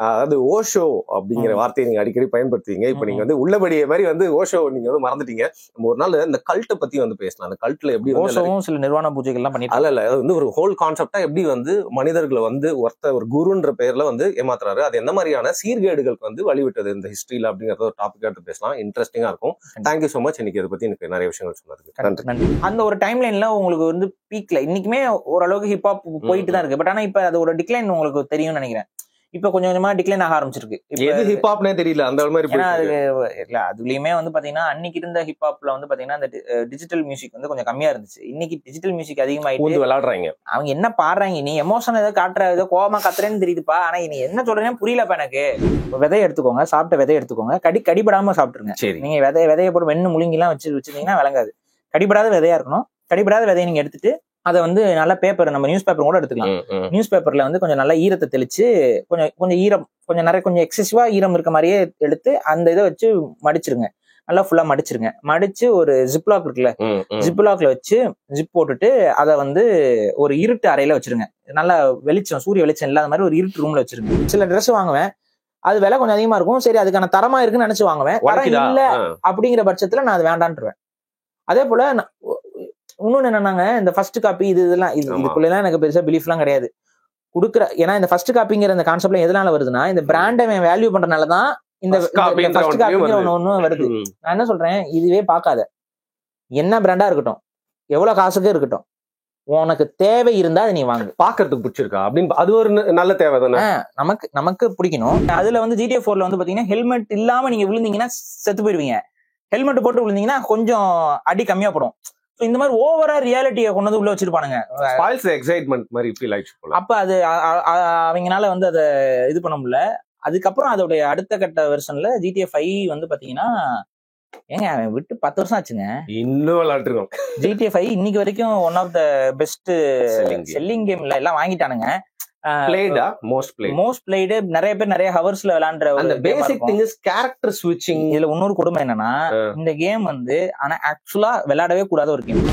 அதாவது ஓஷோ அப்படிங்கிற வார்த்தையை நீங்க அடிக்கடி பயன்படுத்துவீங்க. இப்ப நீங்க வந்து உள்ளபடியே மாதிரி வந்து ஓஷோ நீங்க வந்து மறந்துட்டீங்க. நம்ம ஒரு நாள் இந்த கல்ட்டை பத்தி வந்து பேசலாம். அந்த கல்ட்ல எப்படி ஓஷோவும் சில நிர்வாண பூஜைகள் எல்லாம் பண்ணி அல்ல அது வந்து ஒரு ஹோல் கான்செப்டா எப்படி வந்து மனிதர்களை வந்து ஒரு குருன்ற பெயர்ல வந்து ஏமாத்துறாரு, அது எந்த மாதிரியான சீர்கேடுகளுக்கு வந்து வழிவிட்டது இந்த ஹிஸ்டரியில அப்படிங்கறத ஒரு டாபிக் எடுத்து பேசலாம். இன்ட்ரெஸ்டிங்கா இருக்கும். Thank you so much. இன்னைக்கு இதை பத்தி எனக்கு நிறைய விஷயங்கள் சொன்னதுக்கு நன்றி. அந்த ஒரு டைம் லைன்ல உங்களுக்கு வந்து பீக்ல இன்னைக்குமே ஓரளவுக்கு ஹிப்ஹாப் போயிட்டு தான் இருக்கு. பட் ஆனா இப்ப அது ஒரு டிக்ளைன் உங்களுக்கு தெரியும்னு நினைக்கிறேன். இப்ப கொஞ்சம் கொஞ்சமா டிக்ளைன் ஆக ஆரம்பிச்சிருக்கு. ஹிப்ஹாப்னே தெரியல அந்த மாதிரி. இல்ல அதுலயுமே வந்து பாத்தீங்கன்னா அன்னைக்கு இருந்த ஹிப்ஹாப்ல வந்து பாத்தீங்கன்னா அந்த டிஜிட்டல் மியூசிக் வந்து கொஞ்சம் கம்மியா இருந்துச்சு. இன்னைக்கு டிஜிட்டல் மியூசிக் அதிகமாயிட்டு விளையாடுறாங்க. அவங்க என்ன பாடுறாங்க, நீ எமோஷன் ஏதோ காட்டுற ஏதோ கோவமா கத்துறேன்னு தெரியுதுப்பா, ஆனா நீ என்ன சொல்றேன்னு புரியலப்பா எனக்கு. விதையை எடுத்துக்கோங்க, சாப்பிட்ட விதையை எடுத்துக்கோங்க, கடிபடாம சாப்பிட்டுருங்க. சரி, நீங்க விதையை போட்டு வெண்ணு முழுங்கி எல்லாம் வச்சிருந்தீங்கன்னா விளங்காது. கடிபடாத விதையா இருக்கணும். கடிபடாத விதையை நீங்க எடுத்துட்டு அதை வந்து நல்ல பேப்பர், நம்ம நியூஸ் பேப்பர் கூட எடுத்துக்கலாம். நியூஸ் பேப்பர்ல வந்து கொஞ்சம் நல்லா ஈரத்தை தெளிச்சு கொஞ்சம் ஈரம் கொஞ்சம் எக்ஸசிவா ஈரம் இருக்க மாதிரியே எடுத்து அந்த இதை வச்சு மடிச்சிருங்க. நல்லா ஃபுல்லா மடிச்சிருங்க. மடிச்சு ஒரு ஜிப்லாக் இருக்குல்ல, ஜிப்லாக்ல வச்சு ஜிப் போட்டுட்டு அதை வந்து ஒரு இருட்டு அறையில வச்சிருங்க. நல்லா வெளிச்சம், சூரிய வெளிச்சம் இல்லாத மாதிரி ஒரு இருட்டு ரூம்ல வச்சிருங்க. சில ட்ரெஸ் வாங்குவேன், அது விலை கொஞ்சம் அதிகமா இருக்கும். சரி, அதுக்கான தரமா இருக்குன்னு நினைச்சு வாங்குவேன். தரம் இல்ல அப்படிங்கிற பட்சத்துல நான் அதை வேண்டான்ட்டுருவேன். அதே போல இன்னொன்னு என்னன்னாங்க, இந்த ஃபர்ஸ்ட் காப்பி இதெல்லாம் இதுக்குள்ளலாம் எனக்கு பெருசா பிலீஃப் எல்லாம் கிடையாது கொடுக்குற. ஏன்னா இந்த ஃபர்ஸ்ட் காப்பிங்கிற இந்த கான்செப்ட்ல எதனால வருதுன்னா, இந்த பிராண்டை வேல்யூ பண்றதுனாலதான் இந்த ஃபர்ஸ்ட் காப்பிங்கிற ஒண்ணு வருது. நான் என்ன சொல்றேன், இதுவே பார்க்காத, என்ன பிராண்டா இருக்கட்டும், எவ்வளவு காசுக்கு இருக்கட்டும், உனக்கு தேவை இருந்தா அதை நீ வாங்கு. பாக்குறதுக்கு பிடிச்சிருக்கா அப்படின்னு, அது ஒரு நல்ல தேவை தானே. நமக்கு பிடிக்கணும். அதுல வந்து GTA 4ல வந்து பாத்தீங்கன்னா ஹெல்மெட் இல்லாம நீங்க விழுந்தீங்கன்னா செத்து போயிருவீங்க. ஹெல்மெட் போட்டு விழுந்தீங்கன்னா கொஞ்சம் அடி கம்மியா போடும். இந்த மாதிரி ஓவரா ரியாலிட்டியை கொண்டு வந்து உள்ள வச்சிருப்பானுங்க. எக்ஸைட்மெண்ட் மாதிரி ஃபீல் ஆயிடுச்சு. அப்ப அது அவங்கனால வந்து அதை இது பண்ண முடியல. அதுக்கப்புறம் அதோடைய அடுத்த கட்ட வெர்ஷன்ல GTA 5 வந்து பாத்தீங்கன்னா ஏங்க அவன் விட்டு 10 வருஷம் ஆச்சுங்க. இன்னும் விளையாட்டுருக்கோம். GTA 5 இன்னைக்கு வரைக்கும் one of the best selling கேம்ல எல்லாம் வாங்கிட்டானுங்க. மோஸ்ட் பிளேடு நிறைய பேர் நிறைய ஹவர்ஸ்ல விளையாடுற அந்த பேசிக் திங் இஸ் கேரக்டர் ஸ்விட்சிங். இதுல இன்னொரு கொடுமை என்னன்னா இந்த கேம் வந்து ஆனா ஆக்சுவலா விளையாடவே கூடாத ஒரு கேம்.